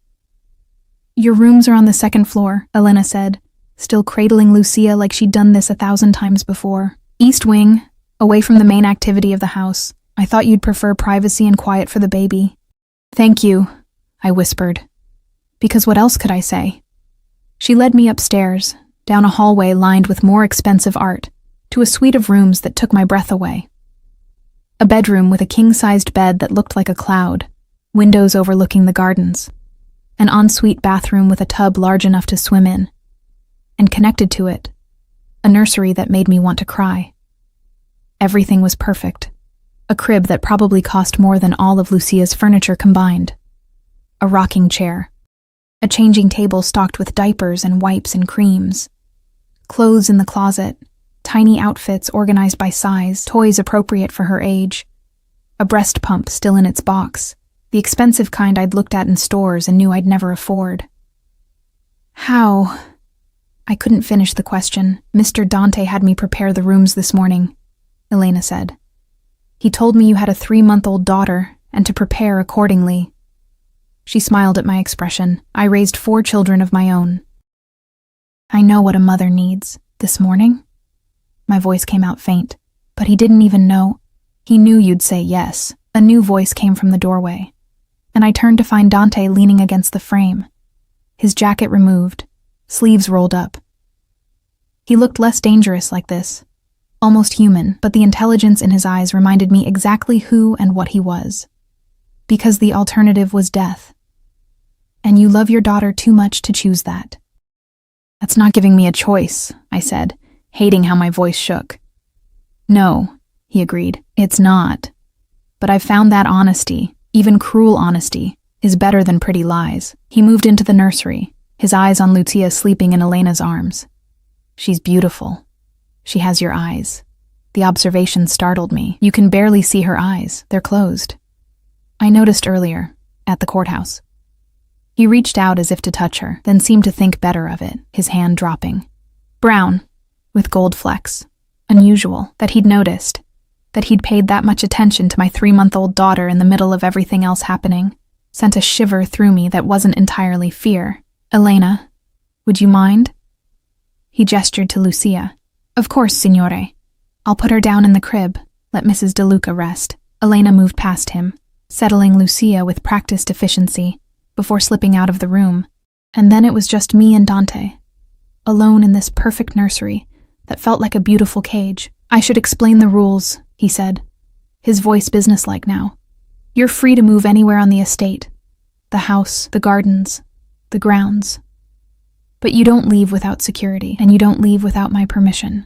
S1: "Your rooms are on the 2nd floor, Elena said, still cradling Lucia like she'd done this 1,000 times before. "East wing, away from the main activity of the house. I thought you'd prefer privacy and quiet for the baby." "Thank you," I whispered, because what else could I say? She led me upstairs, down a hallway lined with more expensive art, to a suite of rooms that took my breath away. A bedroom with a king-sized bed that looked like a cloud, windows overlooking the gardens. An ensuite bathroom with a tub large enough to swim in, and connected to it, a nursery that made me want to cry. Everything was perfect. A crib that probably cost more than all of Lucia's furniture combined. A rocking chair. A changing table stocked with diapers and wipes and creams. Clothes in the closet, tiny outfits organized by size, toys appropriate for her age. A breast pump still in its box, the expensive kind I'd looked at in stores and knew I'd never afford. "How?" I couldn't finish the question. "Mr. Dante had me prepare the rooms this morning," Elena said. He told me you had a 3-month-old daughter and to prepare accordingly. She smiled at my expression. I raised 4 children of my own. I know what a mother needs. This morning? My voice came out faint, but he didn't even know. He knew you'd say yes. A new voice came from the doorway, and I turned to find Dante leaning against the frame, his jacket removed, sleeves rolled up. He looked less dangerous like this, almost human, but the intelligence in his eyes reminded me exactly who and what he was. Because the alternative was death. And you love your daughter too much to choose that. That's not giving me a choice, I said, hating how my voice shook. No, he agreed, it's not. But I've found that honesty, even cruel honesty, is better than pretty lies. He moved into the nursery, his eyes on Lucia sleeping in Elena's arms. She's beautiful. She has your eyes. The observation startled me. You can barely see her eyes. They're closed. I noticed earlier, at the courthouse. He reached out as if to touch her, then seemed to think better of it, his hand dropping. Brown, with gold flecks. Unusual, that he'd noticed. That he'd paid that much attention to my 3-month-old daughter in the middle of everything else happening. Sent a shiver through me that wasn't entirely fear. Elena, would you mind? He gestured to Lucia. Of course, signore. I'll put her down in the crib. Let Mrs. DeLuca rest. Elena moved past him, settling Lucia with practiced efficiency, before slipping out of the room. And then it was just me and Dante, alone in this perfect nursery that felt like a beautiful cage. I should explain the rules, he said, his voice businesslike now. You're free to move anywhere on the estate, the house, the gardens, the grounds. But you don't leave without security, and you don't leave without my permission.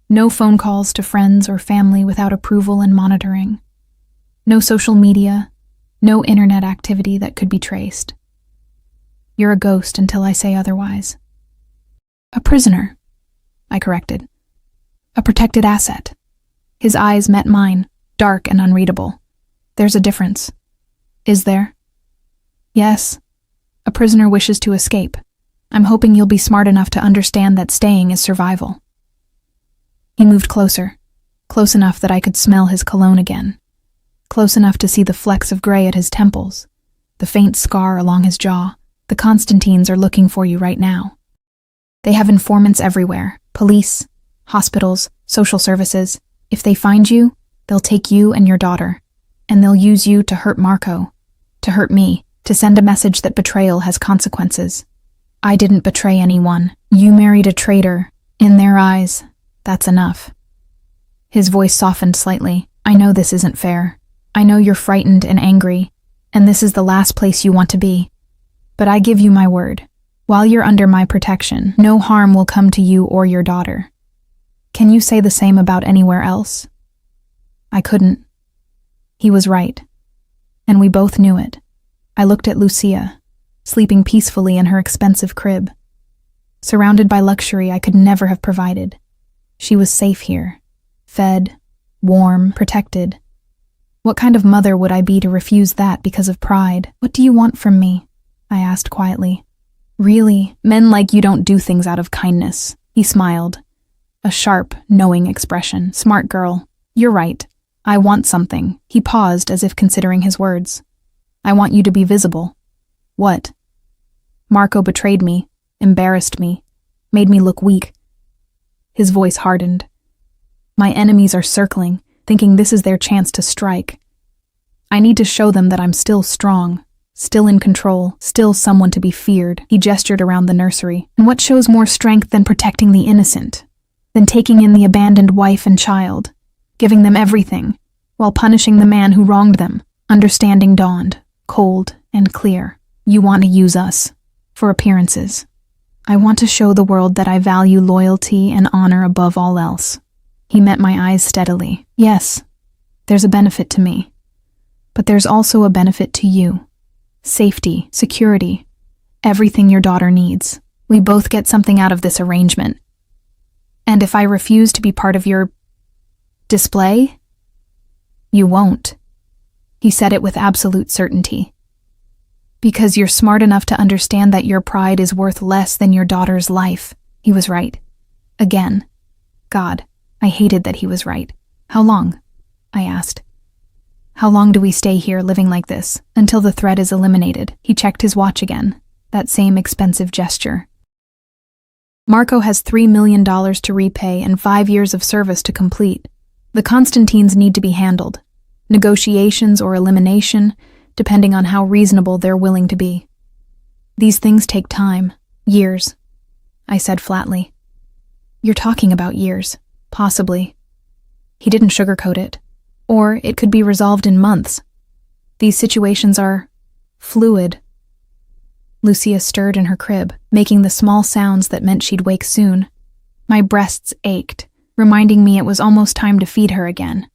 S1: No phone calls to friends or family without approval and monitoring. No social media, no internet activity that could be traced. You're a ghost until I say otherwise. A prisoner, I corrected. A protected asset. His eyes met mine, dark and unreadable. There's a difference. Is there? Yes. A prisoner wishes to escape. I'm hoping you'll be smart enough to understand that staying is survival. He moved closer, close enough that I could smell his cologne again. Close enough to see the flecks of gray at his temples, the faint scar along his jaw. The Constantines are looking for you right now. They have informants everywhere, police, hospitals, social services. If they find you, they'll take you and your daughter, and they'll use you to hurt Marco, to hurt me, to send a message that betrayal has consequences. I didn't betray anyone. You married a traitor. In their eyes, that's enough. His voice softened slightly. I know this isn't fair. I know you're frightened and angry, and this is the last place you want to be. But I give you my word. While you're under my protection, no harm will come to you or your daughter. Can you say the same about anywhere else? I couldn't. He was right. And we both knew it. I looked at Lucia, sleeping peacefully in her expensive crib. Surrounded by luxury I could never have provided. She was safe here. Fed, warm, protected. What kind of mother would I be to refuse that because of pride? What do you want from me? I asked quietly. Really, men like you don't do things out of kindness. He smiled. A sharp, knowing expression. Smart girl. You're right. I want something. He paused as if considering his words. I want you to be visible. What? Marco betrayed me, embarrassed me, made me look weak. His voice hardened. My enemies are circling, thinking this is their chance to strike. I need to show them that I'm still strong, still in control, still someone to be feared. He gestured around the nursery. And what shows more strength than protecting the innocent? Than taking in the abandoned wife and child, giving them everything, while punishing the man who wronged them. Understanding dawned, cold and clear. You want to use us, for appearances. I want to show the world that I value loyalty and honor above all else. He met my eyes steadily. Yes, there's a benefit to me. But there's also a benefit to you. Safety, security, everything your daughter needs. We both get something out of this arrangement. And if I refuse to be part of your display, you won't. He said it with absolute certainty. Because you're smart enough to understand that your pride is worth less than your daughter's life. He was right. Again. God, I hated that he was right. How long? I asked. How long do we stay here living like this? Until the threat is eliminated. He checked his watch again, that same expensive gesture. Marco has $3 million to repay and 5 years of service to complete. The Constantines need to be handled. Negotiations or elimination, depending on how reasonable they're willing to be. These things take time, years, I said flatly. You're talking about years, possibly. He didn't sugarcoat it. Or it could be resolved in months. These situations are fluid. Lucia stirred in her crib, making the small sounds that meant she'd wake soon. My breasts ached, reminding me it was almost time to feed her again.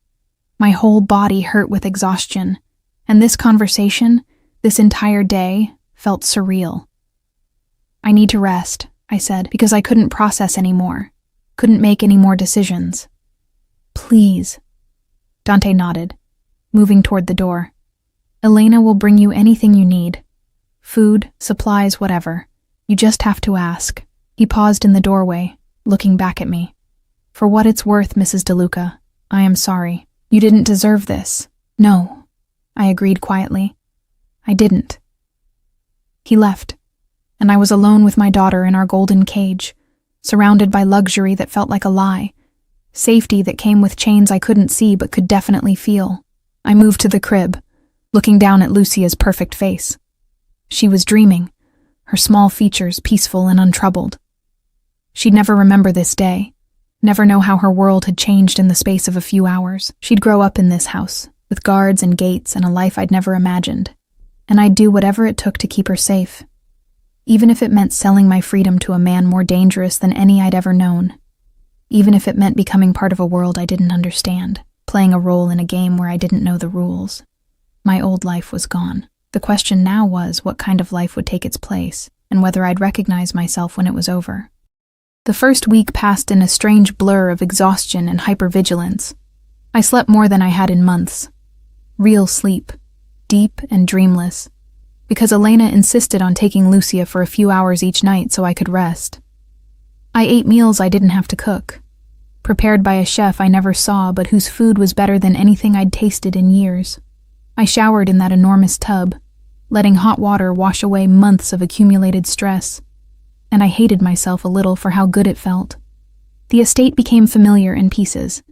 S1: My whole body hurt with exhaustion, and this conversation, this entire day, felt surreal. I need to rest, I said, because I couldn't process anymore, couldn't make any more decisions. Please. Dante nodded, moving toward the door. Elena will bring you anything you need. Food, supplies, whatever. You just have to ask. He paused in the doorway, looking back at me. For what it's worth, Mrs. DeLuca, I am sorry. You didn't deserve this. No, I agreed quietly. I didn't. He left, and I was alone with my daughter in our golden cage, surrounded by luxury that felt like a lie. Safety that came with chains I couldn't see but could definitely feel. I moved to the crib, looking down at Lucia's perfect face. She was dreaming, her small features peaceful and untroubled. She'd never remember this day, never know how her world had changed in the space of a few hours. She'd grow up in this house, with guards and gates and a life I'd never imagined, and I'd do whatever it took to keep her safe, even if it meant selling my freedom to a man more dangerous than any I'd ever known. Even if it meant becoming part of a world I didn't understand, playing a role in a game where I didn't know the rules. My old life was gone. The question now was what kind of life would take its place, and whether I'd recognize myself when it was over. The first week passed in a strange blur of exhaustion and hypervigilance. I slept more than I had in months. Real sleep, deep and dreamless, because Elena insisted on taking Lucia for a few hours each night so I could rest. I ate meals I didn't have to cook, prepared by a chef I never saw but whose food was better than anything I'd tasted in years. I showered in that enormous tub, letting hot water wash away months of accumulated stress, and I hated myself a little for how good it felt. The estate became familiar in pieces.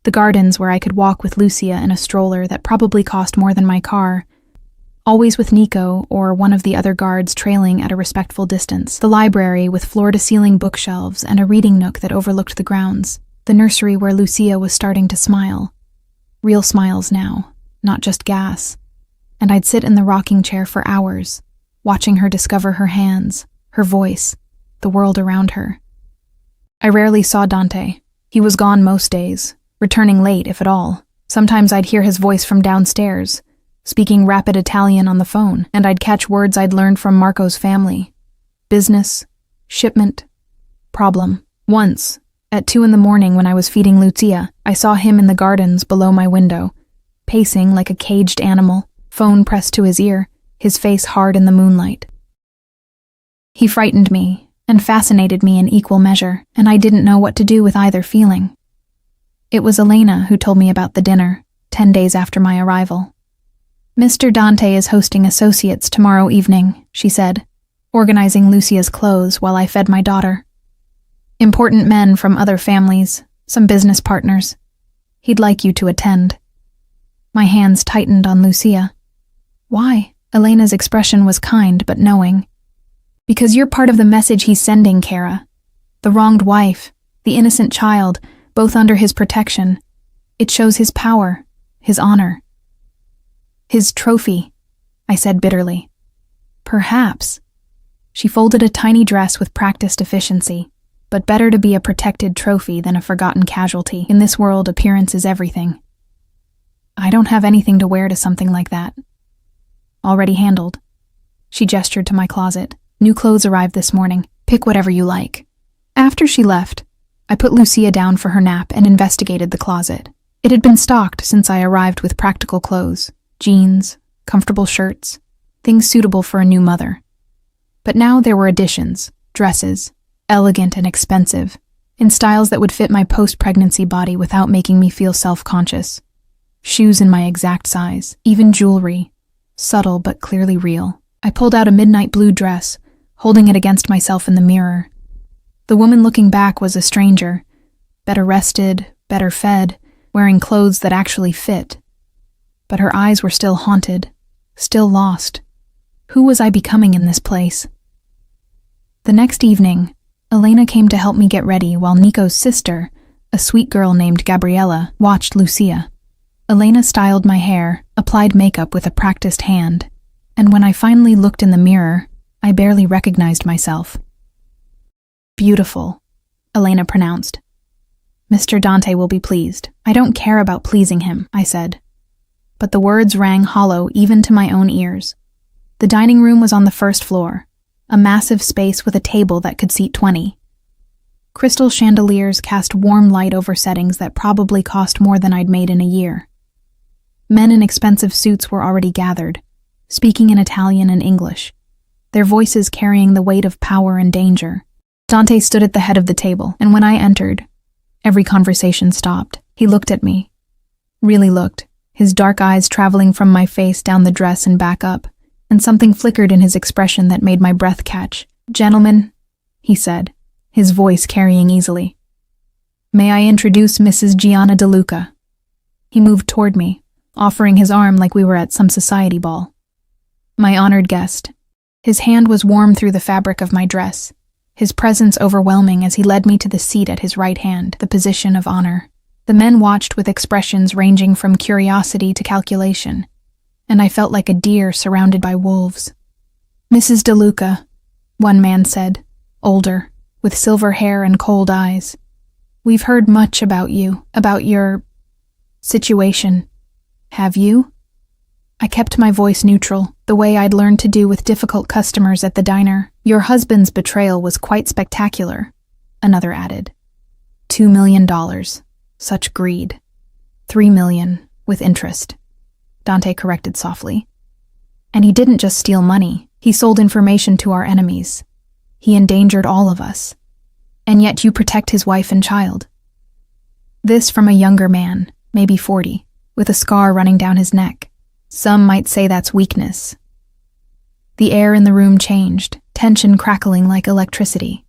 S1: The gardens where I could walk with Lucia in a stroller that probably cost more than my car, always with Nico or one of the other guards trailing at a respectful distance. The library with floor-to-ceiling bookshelves and a reading nook that overlooked the grounds. The nursery where Lucia was starting to smile. Real smiles now, not just gas. And I'd sit in the rocking chair for hours, watching her discover her hands, her voice, the world around her. I rarely saw Dante. He was gone most days, returning late if at all. Sometimes I'd hear his voice from downstairs, speaking rapid Italian on the phone, and I'd catch words I'd learned from Marco's family. Business, shipment, problem. Once, at 2 a.m. when I was feeding Lucia, I saw him in the gardens below my window, pacing like a caged animal, phone pressed to his ear, his face hard in the moonlight. He frightened me and fascinated me in equal measure, and I didn't know what to do with either feeling. It was Elena who told me about the dinner, 10 days after my arrival. Mr. Dante is hosting associates tomorrow evening, she said, organizing Lucia's clothes while I fed my daughter. Important men from other families, some business partners. He'd like you to attend. My hands tightened on Lucia. Why? Elena's expression was kind but knowing. Because you're part of the message he's sending, Kara. The wronged wife, the innocent child, both under his protection. It shows his power, his honor. His trophy, I said bitterly. Perhaps. She folded a tiny dress with practiced efficiency, but better to be a protected trophy than a forgotten casualty. In this world, appearance is everything. I don't have anything to wear to something like that. Already handled. She gestured to my closet. New clothes arrived this morning. Pick whatever you like. After she left, I put Lucia down for her nap and investigated the closet. It had been stocked since I arrived with practical clothes. Jeans, comfortable shirts, things suitable for a new mother. But now there were additions, dresses, elegant and expensive, in styles that would fit my post-pregnancy body without making me feel self-conscious. shoes in my exact size, even jewelry, subtle but clearly real. I pulled out a midnight blue dress, holding it against myself in the mirror. The woman looking back was a stranger, better rested, better fed, wearing clothes that actually fit. But her eyes were still haunted, still lost. Who was I becoming in this place? The next evening, Elena came to help me get ready while Nico's sister, a sweet girl named Gabriella, watched Lucia. Elena styled my hair, applied makeup with a practiced hand, and when I finally looked in the mirror, I barely recognized myself. "Beautiful," Elena pronounced. "Mr. Dante will be pleased." "I don't care about pleasing him," I said. But the words rang hollow even to my own ears. The dining room was on the first floor, a massive space with a table that could seat 20. Crystal chandeliers cast warm light over settings that probably cost more than I'd made in a year. Men in expensive suits were already gathered, speaking in Italian and English, their voices carrying the weight of power and danger. Dante stood at the head of the table, and when I entered, every conversation stopped. He looked at me. Really looked, his dark eyes traveling from my face down the dress and back up, and something flickered in his expression that made my breath catch. "Gentlemen," he said, his voice carrying easily. "May I introduce Mrs. Gianna De Luca?" He moved toward me, offering his arm like we were at some society ball. My honored guest. His hand was warm through the fabric of my dress, his presence overwhelming as he led me to the seat at his right hand, the position of honor. The men watched with expressions ranging from curiosity to calculation, and I felt like a deer surrounded by wolves. "Mrs. De Luca," one man said, older, with silver hair and cold eyes. "We've heard much about you, about your situation. Have you?" I kept my voice neutral, the way I'd learned to do with difficult customers at the diner. "Your husband's betrayal was quite spectacular," another added. $2 million. Such greed. $3 million, with interest. Dante corrected softly. "And he didn't just steal money. He sold information to our enemies. He endangered all of us. And yet you protect his wife and child." This from a younger man, maybe 40, with a scar running down his neck. Some might say that's weakness. The air in the room changed, tension crackling like electricity.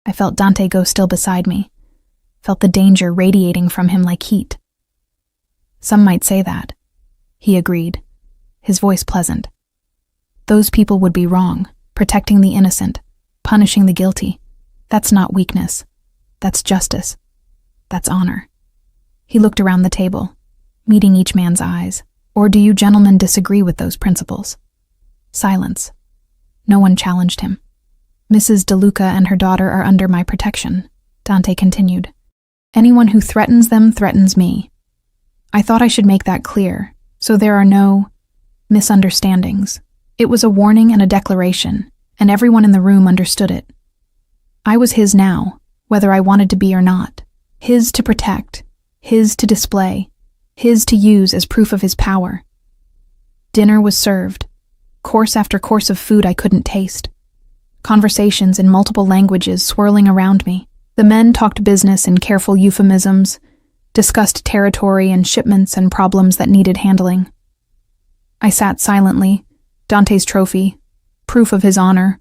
S1: I felt Dante go still beside me, felt the danger radiating from him like heat. "Some might say that," he agreed, his voice pleasant. "Those people would be wrong, protecting the innocent, punishing the guilty. That's not weakness. That's justice. That's honor." He looked around the table, meeting each man's eyes. "Or do you gentlemen disagree with those principles?" Silence. No one challenged him. "Mrs. De Luca and her daughter are under my protection," Dante continued. "Anyone who threatens them threatens me. I thought I should make that clear, so there are no misunderstandings. It was a warning and a declaration, and everyone in the room understood it. I was his now, whether I wanted to be or not. His to protect, his to display, his to use as proof of his power. Dinner was served, course after course of food I couldn't taste. Conversations in multiple languages swirling around me. The men talked business in careful euphemisms, discussed territory and shipments and problems that needed handling. I sat silently, Dante's trophy, proof of his honor,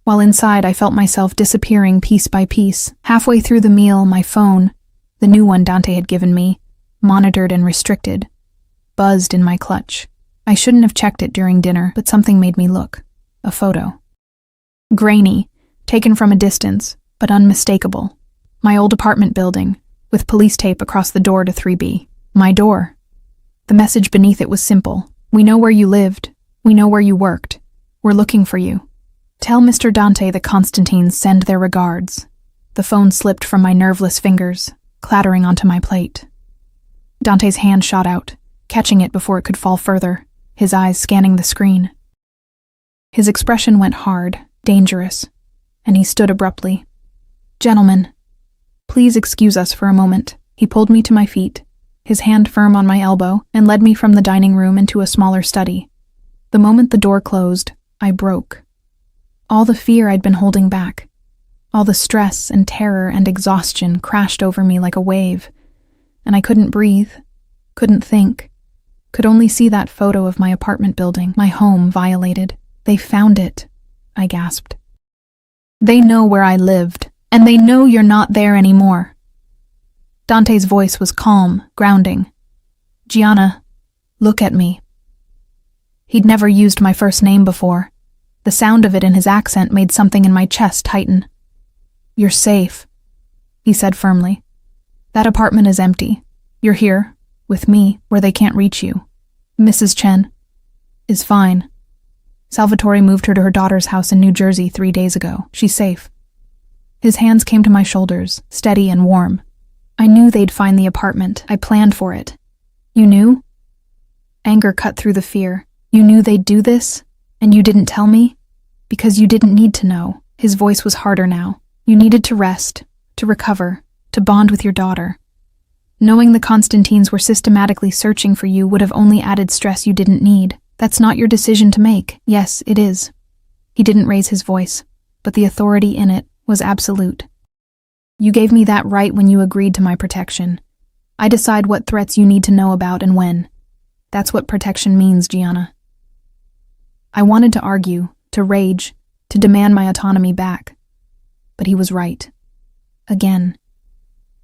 S1: while inside I felt myself disappearing piece by piece. Halfway through the meal, my phone, the new one Dante had given me, monitored and restricted, buzzed in my clutch. I shouldn't have checked it during dinner, but something made me look. A photo. Grainy, taken from a distance, but unmistakable. My old apartment building, with police tape across the door to 3B. My door. The message beneath it was simple. "We know where you lived. We know where you worked. We're looking for you. Tell Mr. Dante the Constantines send their regards." The phone slipped from my nerveless fingers, clattering onto my plate. Dante's hand shot out, catching it before it could fall further, his eyes scanning the screen. His expression went hard, dangerous, and he stood abruptly. "Gentlemen, please excuse us for a moment." He pulled me to my feet, his hand firm on my elbow, and led me from the dining room into a smaller study. The moment the door closed, I broke. All the fear I'd been holding back, all the stress and terror and exhaustion crashed over me like a wave, and I couldn't breathe. Couldn't think. Could only see that photo of my apartment building, my home violated. They found it, I gasped. They know where I lived, and they know you're not there anymore. Dante's voice was calm, grounding. Gianna, look at me. He'd never used my first name before. The sound of it in his accent made something in my chest tighten. You're safe, he said firmly. That apartment is empty. You're here, with me, where they can't reach you. Mrs. Chen is fine. Salvatore moved her to her daughter's house in New Jersey 3 days ago. She's safe. His hands came to my shoulders, steady and warm. I knew they'd find the apartment. I planned for it. You knew? Anger cut through the fear. You knew they'd do this, and you didn't tell me? Because you didn't need to know. His voice was harder now. You needed to rest, to recover, to bond with your daughter. Knowing the Constantines were systematically searching for you would have only added stress you didn't need. That's not your decision to make. Yes, it is. He didn't raise his voice, but the authority in it was absolute. You gave me that right when you agreed to my protection. I decide what threats you need to know about and when. That's what protection means, Gianna. I wanted to argue, to rage, to demand my autonomy back. But he was right. Again.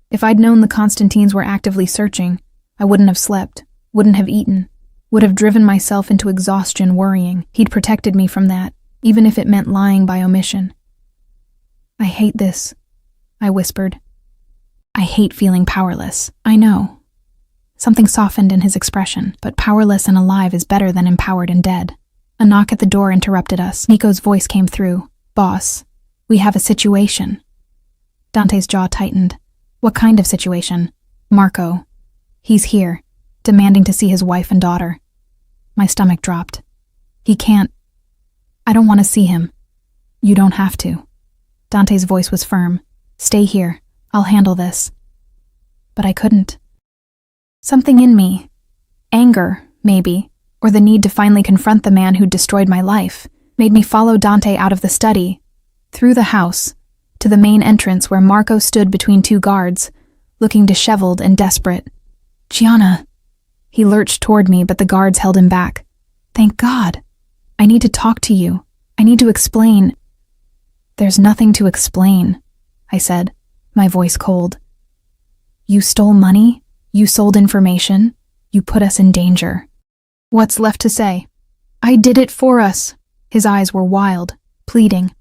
S1: If I'd known the Constantines were actively searching, I wouldn't have slept, wouldn't have eaten, would have driven myself into exhaustion worrying. He'd protected me from that, even if it meant lying by omission. I hate this, I whispered. I hate feeling powerless. I know. Something softened in his expression, but powerless and alive is better than empowered and dead. A knock at the door interrupted us. Nico's voice came through. Boss, we have a situation. Dante's jaw tightened. What kind of situation? Marco. He's here, demanding to see his wife and daughter. My stomach dropped. He can't. I don't want to see him. You don't have to. Dante's voice was firm. Stay here. I'll handle this. But I couldn't. Something in me, anger, maybe, or the need to finally confront the man who'd destroyed my life, made me follow Dante out of the study, through the house, to the main entrance where Marco stood between two guards, looking disheveled and desperate. Gianna. He lurched toward me, but the guards held him back. Thank God. I need to talk to you. I need to explain. There's nothing to explain, I said, my voice cold. You stole money? You sold information? You put us in danger. What's left to say? I did it for us. His eyes were wild, pleading.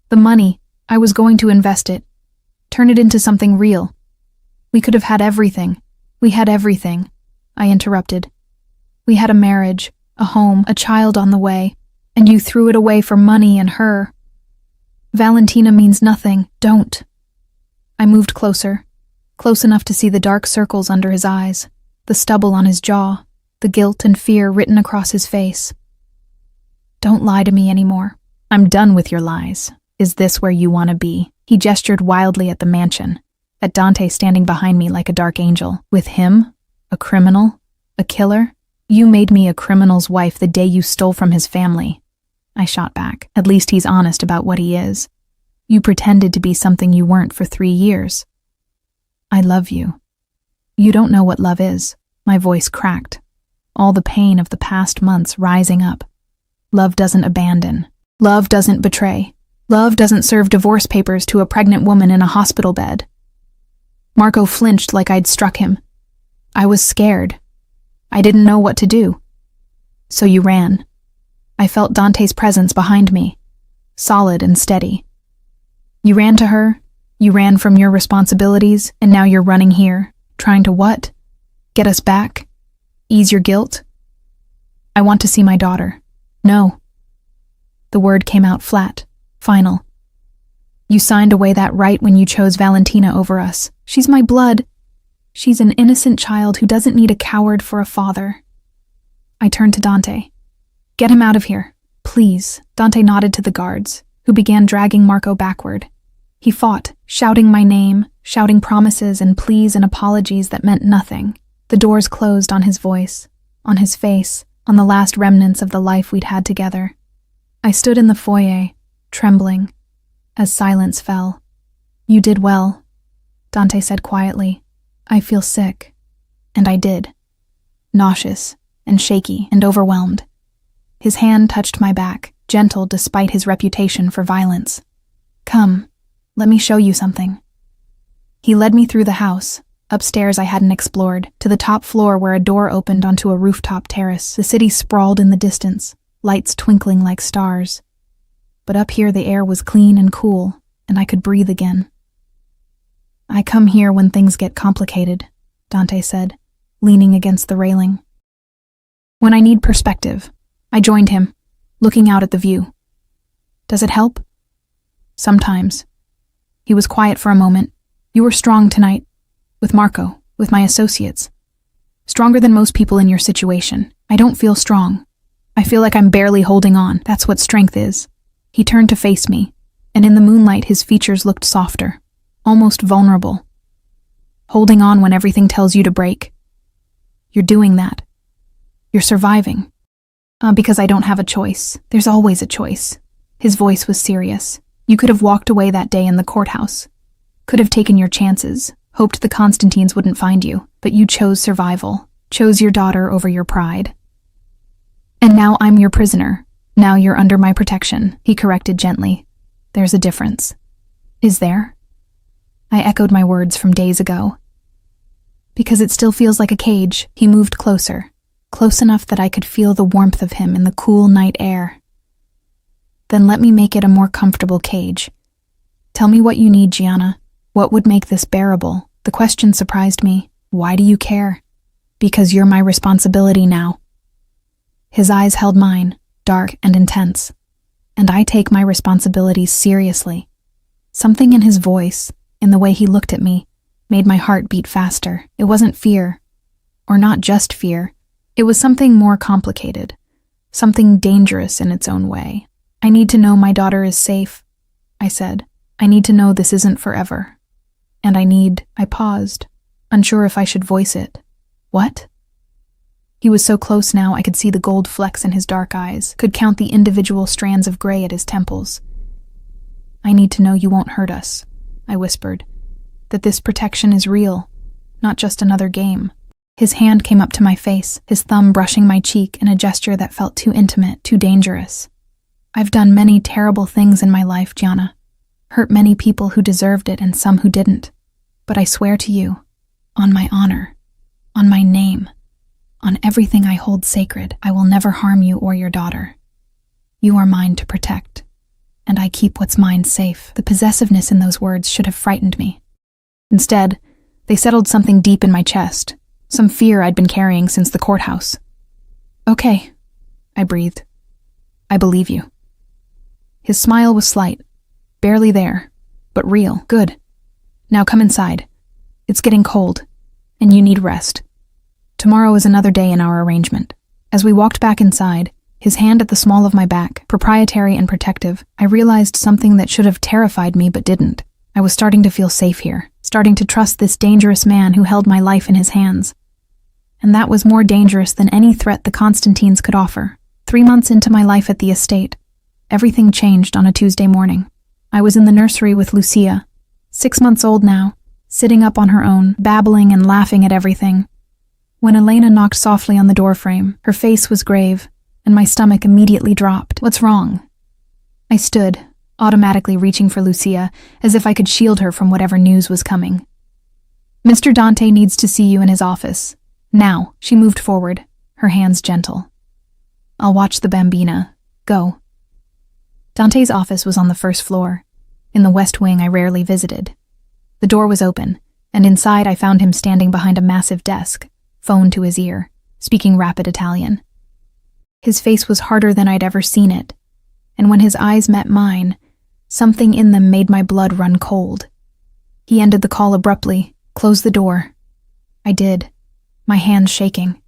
S1: The money, I was going to invest it. Turn it into something real. We could have had everything. We had everything, I interrupted. We had a marriage, a home, a child on the way, and you threw it away for money and her. Valentina means nothing. Don't. I moved closer, close enough to see the dark circles under his eyes, the stubble on his jaw, the guilt and fear written across his face. Don't lie to me anymore. I'm done with your lies. Is this where you want to be? He gestured wildly at the mansion, at Dante standing behind me like a dark angel. With him? A criminal? A killer? You made me a criminal's wife the day you stole from his family. I shot back. At least he's honest about what he is. You pretended to be something you weren't for 3 years. I love you. You don't know what love is. My voice cracked. All the pain of the past months rising up. Love doesn't abandon. Love doesn't betray. Love doesn't serve divorce papers to a pregnant woman in a hospital bed. Marco flinched like I'd struck him. I was scared. I didn't know what to do. So you ran. I felt Dante's presence behind me, solid and steady. You ran to her, you ran from your responsibilities, and now you're running here, trying to what? Get us back? Ease your guilt? I want to see my daughter. No. The word came out flat, final. You signed away that right when you chose Valentina over us. She's my blood. She's an innocent child who doesn't need a coward for a father. I turned to Dante. Get him out of here, please. Dante nodded to the guards, who began dragging Marco backward. He fought, shouting my name, shouting promises and pleas and apologies that meant nothing. The doors closed on his voice, on his face, on the last remnants of the life we'd had together. I stood in the foyer, trembling, as silence fell. You did well, Dante said quietly. I feel sick. And I did. nauseous and shaky and overwhelmed. His hand touched my back, gentle despite his reputation for violence. "Come, let me show you something." He led me through the house, upstairs I hadn't explored, to the top floor where a door opened onto a rooftop terrace. The city sprawled in the distance, lights twinkling like stars. But up here the air was clean and cool, and I could breathe again. "I come here when things get complicated," Dante said, leaning against the railing. "When I need perspective." I joined him, looking out at the view. "Does it help?" "Sometimes." He was quiet for a moment. "You were strong tonight. With Marco, with my associates. Stronger than most people in your situation. I don't feel strong. I feel like I'm barely holding on. That's what strength is." He turned to face me, and in the moonlight his features looked softer, almost vulnerable. "Holding on when everything tells you to break. You're doing that. You're surviving." Because I don't have a choice. There's always a choice." His voice was serious. "You could have walked away that day in the courthouse. Could have taken your chances, hoped the Constantines wouldn't find you, but you chose survival, chose your daughter over your pride. And now I'm your prisoner. Now you're under my protection," he corrected gently. "There's a difference." "Is there?" I echoed my words from days ago. "Because it still feels like a cage." He moved closer, close enough that I could feel the warmth of him in the cool night air. "Then let me make it a more comfortable cage. Tell me what you need, Gianna. What would make this bearable?" The question surprised me. "Why do you care?" "Because you're my responsibility now." His eyes held mine, dark and intense. "And I take my responsibilities seriously." Something in his voice, in the way he looked at me, made my heart beat faster. It wasn't fear, or not just fear. It was something more complicated, something dangerous in its own way. "I need to know my daughter is safe," I said. "I need to know this isn't forever. And I paused, unsure if I should voice it. "What?" He was so close now I could see the gold flecks in his dark eyes, could count the individual strands of gray at his temples. "I need to know you won't hurt us," I whispered. "That this protection is real, not just another game." His hand came up to my face, his thumb brushing my cheek in a gesture that felt too intimate, too dangerous. "I've done many terrible things in my life, Gianna. Hurt many people who deserved it and some who didn't. But I swear to you, on my honor, on my name, on everything I hold sacred, I will never harm you or your daughter. You are mine to protect, and I keep what's mine safe." The possessiveness in those words should have frightened me. Instead, they settled something deep in my chest, some fear I'd been carrying since the courthouse. "Okay," I breathed. "I believe you." His smile was slight, barely there, but real. "Good. Now come inside. It's getting cold, and you need rest. Tomorrow is another day in our arrangement." As we walked back inside, his hand at the small of my back, proprietary and protective, I realized something that should have terrified me but didn't. I was starting to feel safe here, starting to trust this dangerous man who held my life in his hands. And that was more dangerous than any threat the Constantines could offer. 3 months into my life at the estate, everything changed on a Tuesday morning. I was in the nursery with Lucia, 6 months old now, sitting up on her own, babbling and laughing at everything. When Elena knocked softly on the doorframe, her face was grave, and my stomach immediately dropped. "What's wrong?" I stood, automatically reaching for Lucia, as if I could shield her from whatever news was coming. "Mr. Dante needs to see you in his office. Now." She moved forward, her hands gentle. "I'll watch the bambina. Go." Dante's office was on the first floor, in the west wing I rarely visited. The door was open, and inside I found him standing behind a massive desk, phone to his ear, speaking rapid Italian. His face was harder than I'd ever seen it, and when his eyes met mine, something in them made my blood run cold. He ended the call abruptly, closed the door. I did, my hands shaking.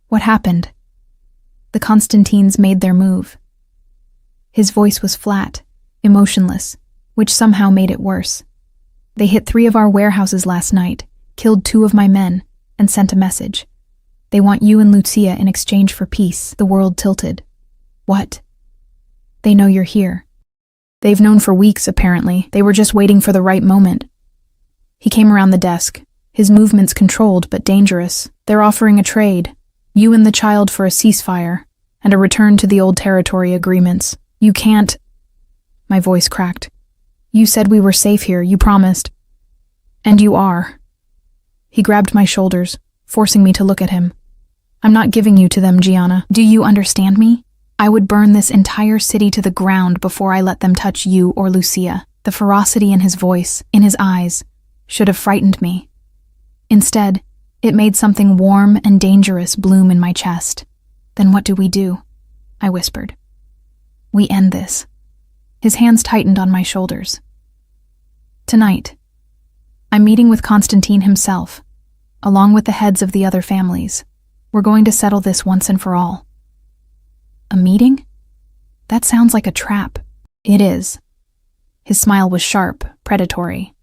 S1: "What happened?" "The Constantines made their move." His voice was flat, emotionless, which somehow made it worse. "They hit 3 of our warehouses last night, killed 2 of my men, and sent a message. They want you and Lucia in exchange for peace." The world tilted. "What?" "They know you're here. They've known for weeks, apparently. They were just waiting for the right moment." He came around the desk, his movements controlled but dangerous. "They're offering a trade, You and the child for a ceasefire and a return to the old territory agreements. You can't. My voice cracked. You said we were safe here, you promised. And you are. He grabbed my shoulders, forcing me to look at him. I'm not giving you to them, Gianna. Do you understand me? I would burn this entire city to the ground before I let them touch you or Lucia. The ferocity in his voice, in his eyes, should have frightened me. Instead, it made something warm and dangerous bloom in my chest. Then what do? I whispered. We end this. His hands tightened on my shoulders. Tonight, I'm meeting with Constantine himself, along with the heads of the other families. We're going to settle this once and for all. A meeting? That sounds like a trap. It is. His smile was sharp, predatory.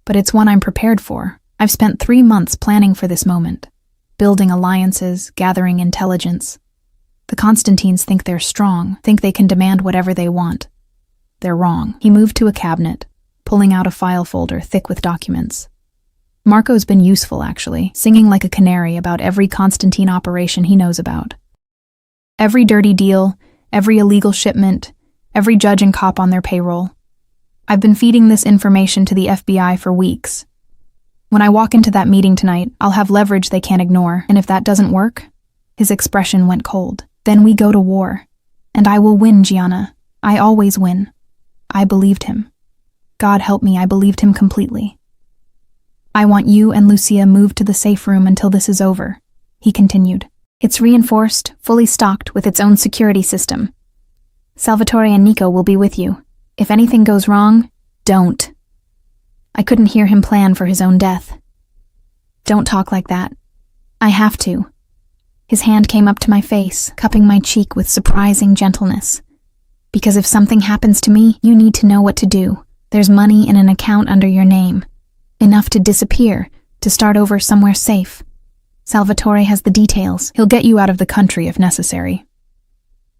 S1: But it's one I'm prepared for. I've spent 3 months planning for this moment, building alliances, gathering intelligence. The Constantines think they're strong, think they can demand whatever they want. They're wrong. He moved to a cabinet, pulling out a file folder thick with documents. Marco's been useful, actually, singing like a canary about every Constantine operation he knows about. Every dirty deal, every illegal shipment, every judge and cop on their payroll. I've been feeding this information to the FBI for weeks. When I walk into that meeting tonight, I'll have leverage they can't ignore, and if that doesn't work, his expression went cold. Then we go to war. And I will win, Gianna. I always win. I believed him. God help me, I believed him completely. I want you and Lucia moved to the safe room until this is over, he continued. It's reinforced, fully stocked with its own security system. Salvatore and Nico will be with you. If anything goes wrong, don't. I couldn't hear him plan for his own death. Don't talk like that. I have to. His hand came up to my face, cupping my cheek with surprising gentleness. Because if something happens to me, you need to know what to do. There's money in an account under your name. Enough to disappear, to start over somewhere safe. Salvatore has the details. He'll get you out of the country if necessary.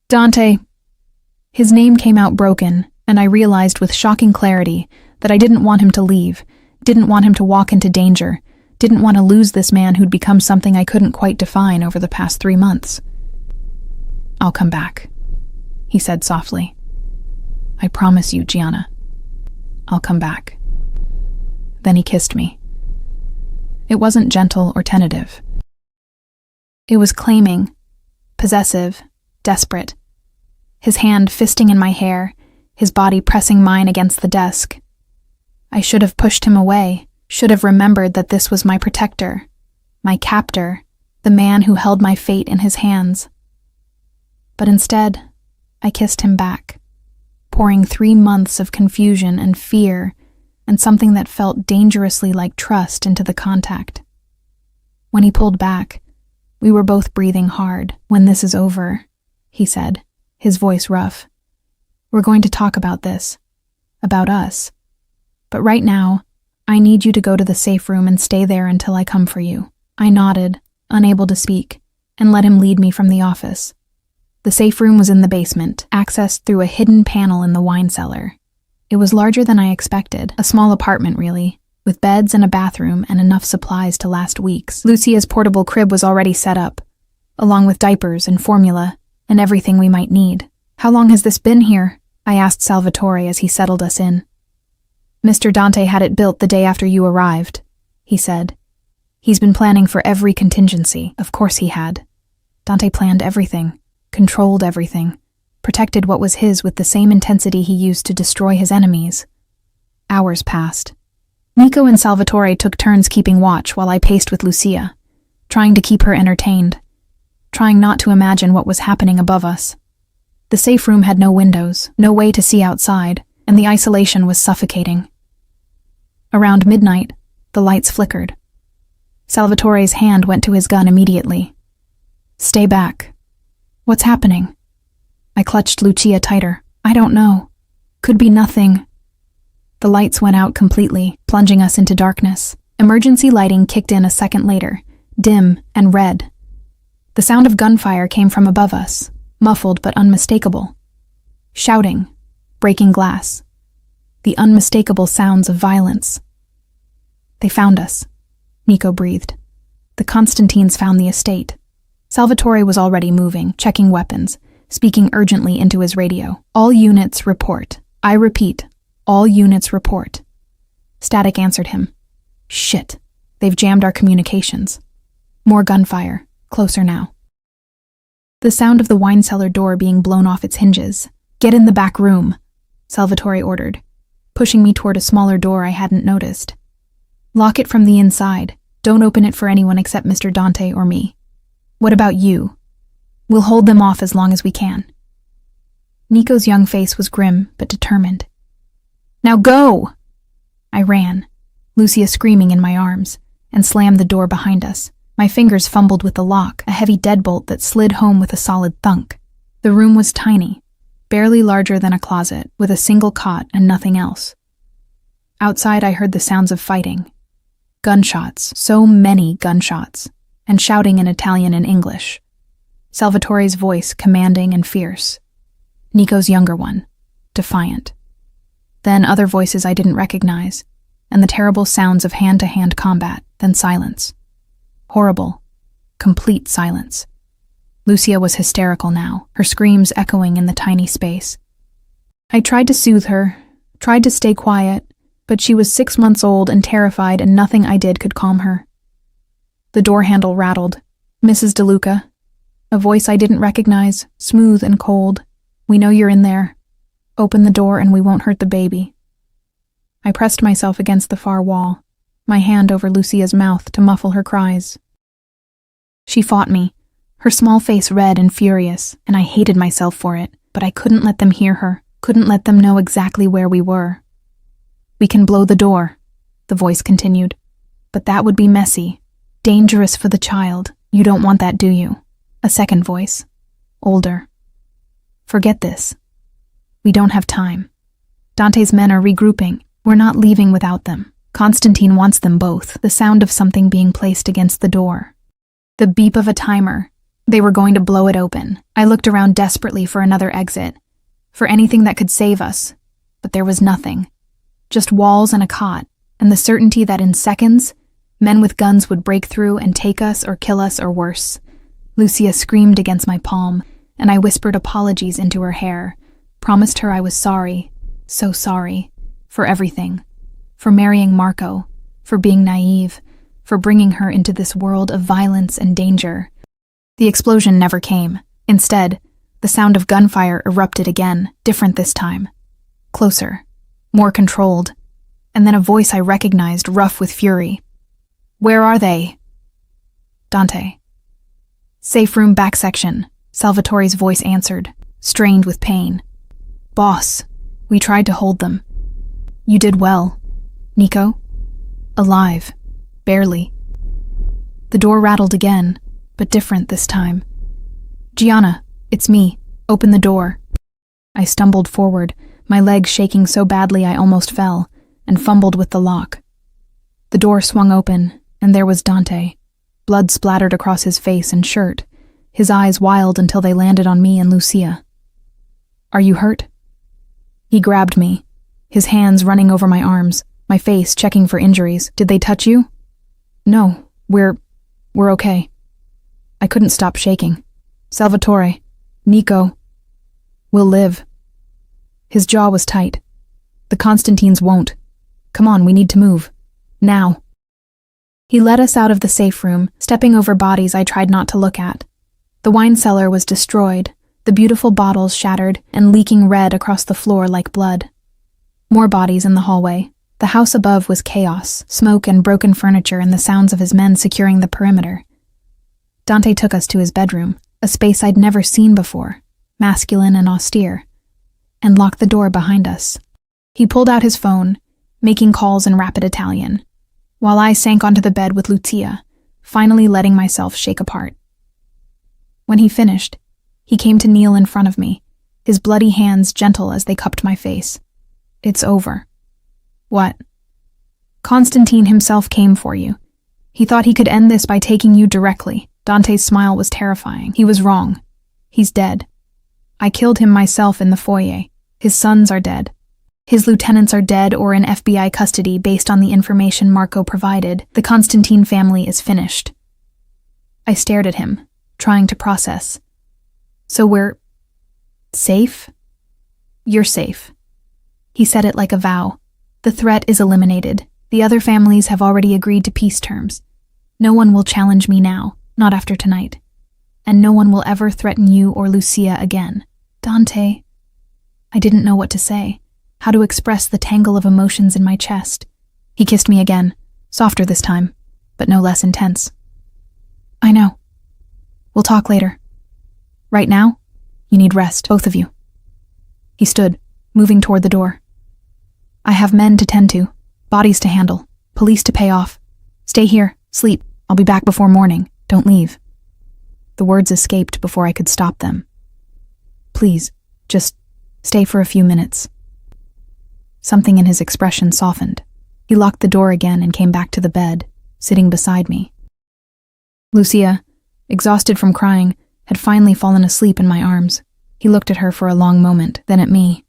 S1: Dante. His name came out broken, and I realized with shocking clarity that I didn't want him to leave, didn't want him to walk into danger, didn't want to lose this man who'd become something I couldn't quite define over the past 3 months. I'll come back, he said softly. I promise you, Gianna. I'll come back. Then he kissed me. It wasn't gentle or tentative. It was claiming, possessive, desperate. His hand fisting in my hair, his body pressing mine against the desk. I should have pushed him away, should have remembered that this was my protector, my captor, the man who held my fate in his hands. But instead, I kissed him back, pouring 3 months of confusion and fear and something that felt dangerously like trust into the contact. When he pulled back, we were both breathing hard. When this is over, he said, his voice rough. We're going to talk about this, about us. But right now, I need you to go to the safe room and stay there until I come for you. I nodded, unable to speak, and let him lead me from the office. The safe room was in the basement, accessed through a hidden panel in the wine cellar. It was larger than I expected, a small apartment really, with beds and a bathroom and enough supplies to last weeks. Lucia's portable crib was already set up, along with diapers and formula and everything we might need. How long has this been here? I asked Salvatore as he settled us in. Mr. Dante had it built the day after you arrived, he said. He's been planning for every contingency. Of course he had. Dante planned everything, controlled everything, protected what was his with the same intensity he used to destroy his enemies. Hours passed. Nico and Salvatore took turns keeping watch while I paced with Lucia, trying to keep her entertained, trying not to imagine what was happening above us. The safe room had no windows, no way to see outside, and the isolation was suffocating. Around midnight, the lights flickered. Salvatore's hand went to his gun immediately. Stay back. What's happening? I clutched Lucia tighter. I don't know. Could be nothing. The lights went out completely, plunging us into darkness. Emergency lighting kicked in a second later, dim and red. The sound of gunfire came from above us, muffled but unmistakable. Shouting, breaking glass. The unmistakable sounds of violence. They found us, Nico breathed. The Constantines found the estate. Salvatore was already moving, checking weapons, speaking urgently into his radio. All units report. I repeat, all units report. Static answered him. Shit. They've jammed our communications. More gunfire. Closer now. The sound of the wine cellar door being blown off its hinges. Get in the back room, Salvatore ordered, pushing me toward a smaller door I hadn't noticed. Lock it from the inside. Don't open it for anyone except Mr. Dante or me. What about you? We'll hold them off as long as we can. Nico's young face was grim but determined. Now go! I ran, Lucia screaming in my arms, and slammed the door behind us. My fingers fumbled with the lock, a heavy deadbolt that slid home with a solid thunk. The room was tiny, barely larger than a closet, with a single cot and nothing else. Outside I heard the sounds of fighting. Gunshots, so many gunshots, and shouting in Italian and English. Salvatore's voice commanding and fierce. Nico's younger one, defiant. Then other voices I didn't recognize, and the terrible sounds of hand-to-hand combat, then silence. Horrible, complete silence. Lucia was hysterical now, her screams echoing in the tiny space. I tried to soothe her, tried to stay quiet, but she was 6 months old and terrified, and nothing I did could calm her. The door handle rattled. Mrs. DeLuca. A voice I didn't recognize, smooth and cold. We know you're in there. Open the door and we won't hurt the baby. I pressed myself against the far wall, my hand over Lucia's mouth to muffle her cries. She fought me, her small face red and furious, and I hated myself for it, but I couldn't let them hear her, couldn't let them know exactly where we were. We can blow the door, the voice continued, but that would be messy, dangerous for the child. You don't want that, do you? A second voice, older. Forget this. We don't have time. Dante's men are regrouping. We're not leaving without them. Constantine wants them both. The sound of something being placed against the door. The beep of a timer. They were going to blow it open. I looked around desperately for another exit, for anything that could save us, but there was nothing. Just walls and a cot, and the certainty that in seconds, men with guns would break through and take us or kill us or worse. Lucia screamed against my palm, and I whispered apologies into her hair, promised her I was sorry, so sorry, for everything, for marrying Marco, for being naive, for bringing her into this world of violence and danger. The explosion never came. Instead, the sound of gunfire erupted again, different this time. Closer, more controlled, and then a voice I recognized, rough with fury. Where are they? Dante. Safe room back section, Salvatore's voice answered, strained with pain. Boss, we tried to hold them. You did well. Nico? Alive. Barely. The door rattled again, but different this time. Gianna, it's me. Open the door. I stumbled forward, my legs shaking so badly I almost fell, and fumbled with the lock. The door swung open, and there was Dante. Blood splattered across his face and shirt, his eyes wild until they landed on me and Lucia. Are you hurt? He grabbed me, his hands running over my arms, my face checking for injuries. Did they touch you? No, we're okay. I couldn't stop shaking. Salvatore, Nico, we'll live. His jaw was tight. The Constantines won't. Come on, we need to move. Now. He led us out of the safe room, stepping over bodies I tried not to look at. The wine cellar was destroyed, the beautiful bottles shattered and leaking red across the floor like blood. More bodies in the hallway. The house above was chaos, smoke and broken furniture and the sounds of his men securing the perimeter. Dante took us to his bedroom, a space I'd never seen before, masculine and austere, and locked the door behind us. He pulled out his phone, making calls in rapid Italian, while I sank onto the bed with Lucia, finally letting myself shake apart. When he finished, he came to kneel in front of me, his bloody hands gentle as they cupped my face. It's over. What? Constantine himself came for you. He thought he could end this by taking you directly. Dante's smile was terrifying. He was wrong. He's dead. I killed him myself in the foyer. His sons are dead. His lieutenants are dead or in FBI custody based on the information Marco provided. The Constantine family is finished. I stared at him, trying to process. So we're safe? You're safe. He said it like a vow. The threat is eliminated. The other families have already agreed to peace terms. No one will challenge me now, not after tonight. And no one will ever threaten you or Lucia again. Dante. I didn't know what to say, how to express the tangle of emotions in my chest. He kissed me again, softer this time, but no less intense. I know. We'll talk later. Right now, you need rest, both of you. He stood, moving toward the door. I have men to tend to, bodies to handle, police to pay off. Stay here, sleep. I'll be back before morning. Don't leave. The words escaped before I could stop them. Please, just stay for a few minutes. Something in his expression softened. He locked the door again and came back to the bed, sitting beside me. Lucia, exhausted from crying, had finally fallen asleep in my arms. He looked at her for a long moment, then at me.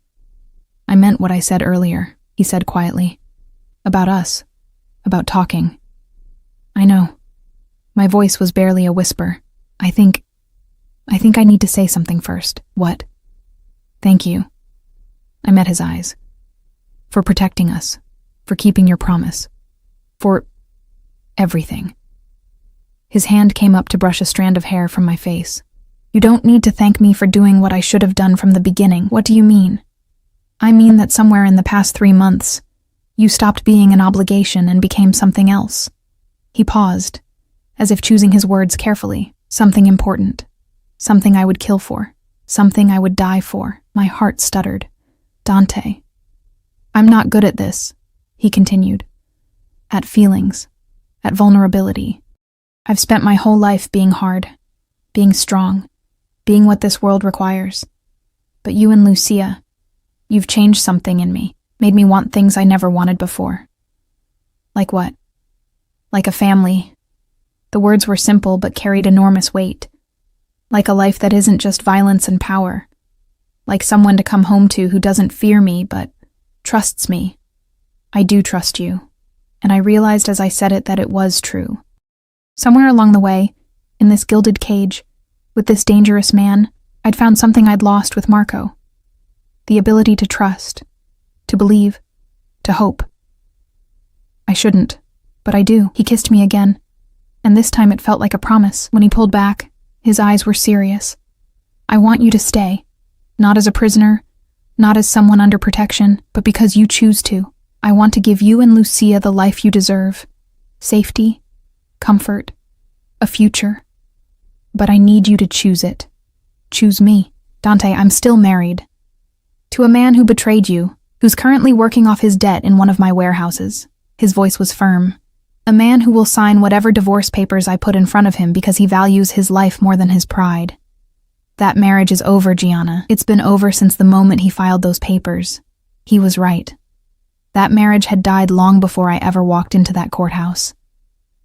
S1: I meant what I said earlier, he said quietly. About us. About talking. I know. My voice was barely a whisper. I think I need to say something first. What? Thank you. I met his eyes. For protecting us. For keeping your promise. For everything. His hand came up to brush a strand of hair from my face. You don't need to thank me for doing what I should have done from the beginning. What do you mean? I mean that somewhere in the past 3 months, you stopped being an obligation and became something else. He paused, as if choosing his words carefully. Something important. Something I would kill for. Something I would die for. My heart stuttered. Dante. I'm not good at this, he continued. At feelings. At vulnerability. I've spent my whole life being hard. Being strong. Being what this world requires. But you and Lucia, you've changed something in me. Made me want things I never wanted before. Like what? Like a family. The words were simple but carried enormous weight. Like a life that isn't just violence and power. Like someone to come home to who doesn't fear me but trusts me. I do trust you. And I realized as I said it that it was true. Somewhere along the way, in this gilded cage, with this dangerous man, I'd found something I'd lost with Marco. The ability to trust, to believe, to hope. I shouldn't, but I do. He kissed me again. And this time it felt like a promise. When he pulled back, his eyes were serious. I want you to stay. Not as a prisoner, not as someone under protection, but because you choose to. I want to give you and Lucia the life you deserve. Safety, comfort, a future. But I need you to choose it. Choose me. Dante, I'm still married. To a man who betrayed you, who's currently working off his debt in one of my warehouses. His voice was firm. A man who will sign whatever divorce papers I put in front of him because he values his life more than his pride. That marriage is over, Gianna. It's been over since the moment he filed those papers. He was right. That marriage had died long before I ever walked into that courthouse.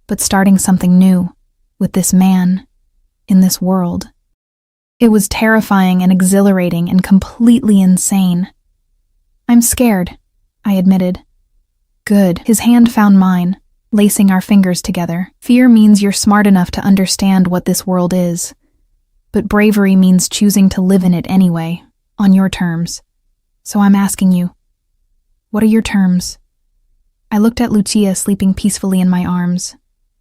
S1: But starting something new, with this man, in this world. It was terrifying and exhilarating and completely insane. I'm scared, I admitted. Good. His hand found mine, lacing our fingers together. Fear means you're smart enough to understand what this world is. But bravery means choosing to live in it anyway, on your terms. So I'm asking you, what are your terms? I looked at Lucia sleeping peacefully in my arms,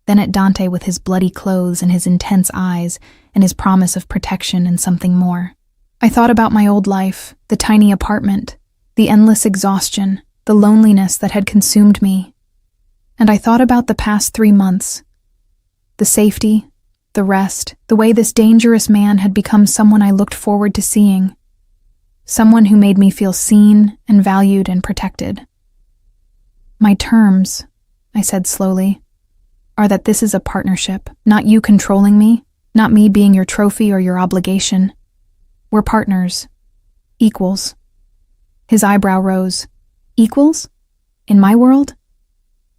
S1: then at Dante with his bloody clothes and his intense eyes and his promise of protection and something more. I thought about my old life, the tiny apartment, the endless exhaustion, the loneliness that had consumed me. And I thought about the past 3 months, the safety, the rest, the way this dangerous man had become someone I looked forward to seeing, someone who made me feel seen and valued and protected. My terms, I said slowly, are that this is a partnership, not you controlling me, not me being your trophy or your obligation. We're partners, equals. His eyebrow rose. Equals? In my world?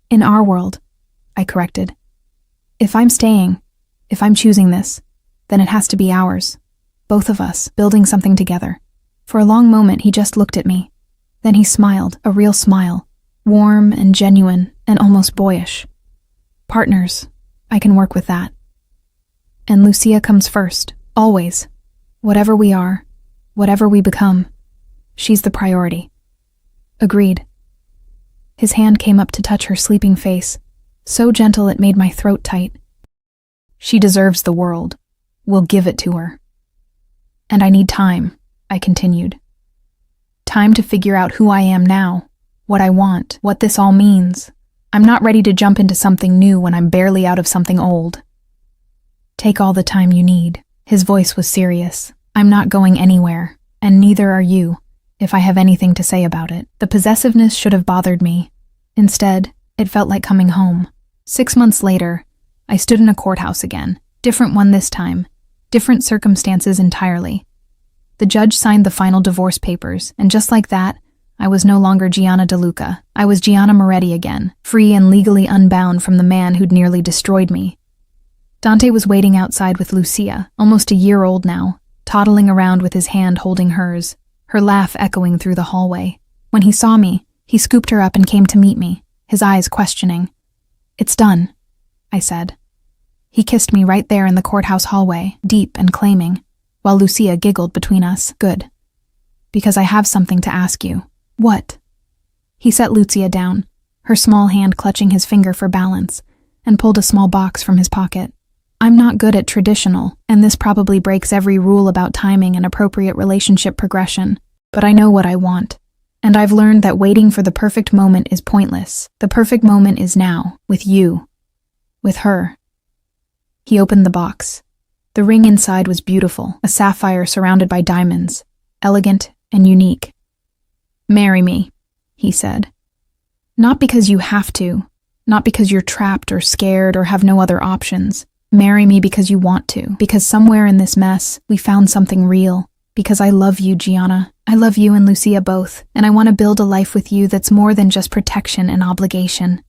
S1: In our world, I corrected. If I'm staying, if I'm choosing this, then it has to be ours. Both of us, building something together. For a long moment, he just looked at me. Then he smiled, a real smile, warm and genuine and almost boyish. Partners, I can work with that. And Lucia comes first, always. Whatever we are, whatever we become, she's the priority. Agreed. His hand came up to touch her sleeping face, so gentle it made my throat tight. She deserves the world. We'll give it to her. And I need time, I continued. Time to figure out who I am now, what I want, what this all means. I'm not ready to jump into something new when I'm barely out of something old. Take all the time you need. His voice was serious. I'm not going anywhere, and neither are you, if I have anything to say about it. The possessiveness should have bothered me. Instead, it felt like coming home. 6 months later, I stood in a courthouse again. Different one this time. Different circumstances entirely. The judge signed the final divorce papers, and just like that, I was no longer Gianna DeLuca. I was Gianna Moretti again, free and legally unbound from the man who'd nearly destroyed me. Dante was waiting outside with Lucia, almost a year old now, toddling around with his hand holding hers, her laugh echoing through the hallway. When he saw me, he scooped her up and came to meet me, his eyes questioning. "It's done," I said. He kissed me right there in the courthouse hallway, deep and claiming, while Lucia giggled between us. "Good. Because I have something to ask you." "What?" He set Lucia down, her small hand clutching his finger for balance, and pulled a small box from his pocket. "I'm not good at traditional, and this probably breaks every rule about timing and appropriate relationship progression, but I know what I want. And I've learned that waiting for the perfect moment is pointless. The perfect moment is now, with you. With her." He opened the box. The ring inside was beautiful, a sapphire surrounded by diamonds, elegant and unique. "Marry me," he said. "Not because you have to, not because you're trapped or scared or have no other options. Marry me because you want to, because somewhere in this mess, we found something real. Because I love you, Gianna. I love you and Lucia both, and I want to build a life with you that's more than just protection and obligation."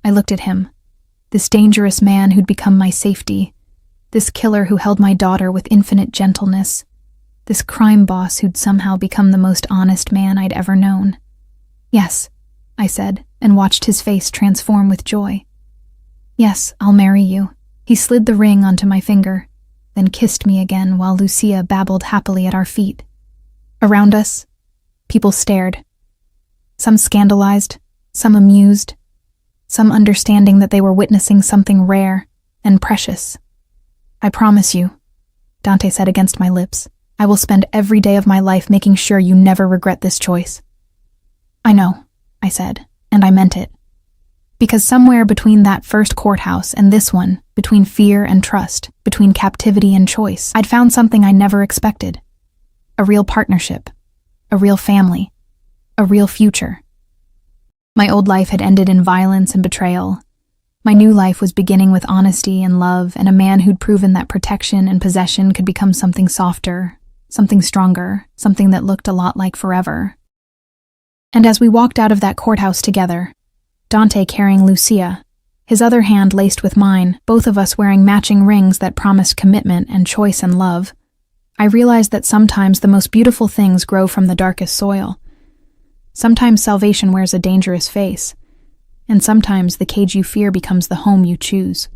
S1: I looked at him, this dangerous man who'd become my safety, this killer who held my daughter with infinite gentleness, this crime boss who'd somehow become the most honest man I'd ever known. "Yes," I said, and watched his face transform with joy. "Yes, I'll marry you." He slid the ring onto my finger, then kissed me again while Lucia babbled happily at our feet. Around us, people stared. Some scandalized, some amused, some understanding that they were witnessing something rare and precious. "I promise you," Dante said against my lips, "I will spend every day of my life making sure you never regret this choice." "I know," I said, and I meant it. Because somewhere between that first courthouse and this one, between fear and trust, between captivity and choice, I'd found something I never expected. A real partnership, a real family, a real future. My old life had ended in violence and betrayal. My new life was beginning with honesty and love and a man who'd proven that protection and possession could become something softer, something stronger, something that looked a lot like forever. And as we walked out of that courthouse together, Dante carrying Lucia, his other hand laced with mine, both of us wearing matching rings that promised commitment and choice and love, I realized that sometimes the most beautiful things grow from the darkest soil. Sometimes salvation wears a dangerous face, and sometimes the cage you fear becomes the home you choose.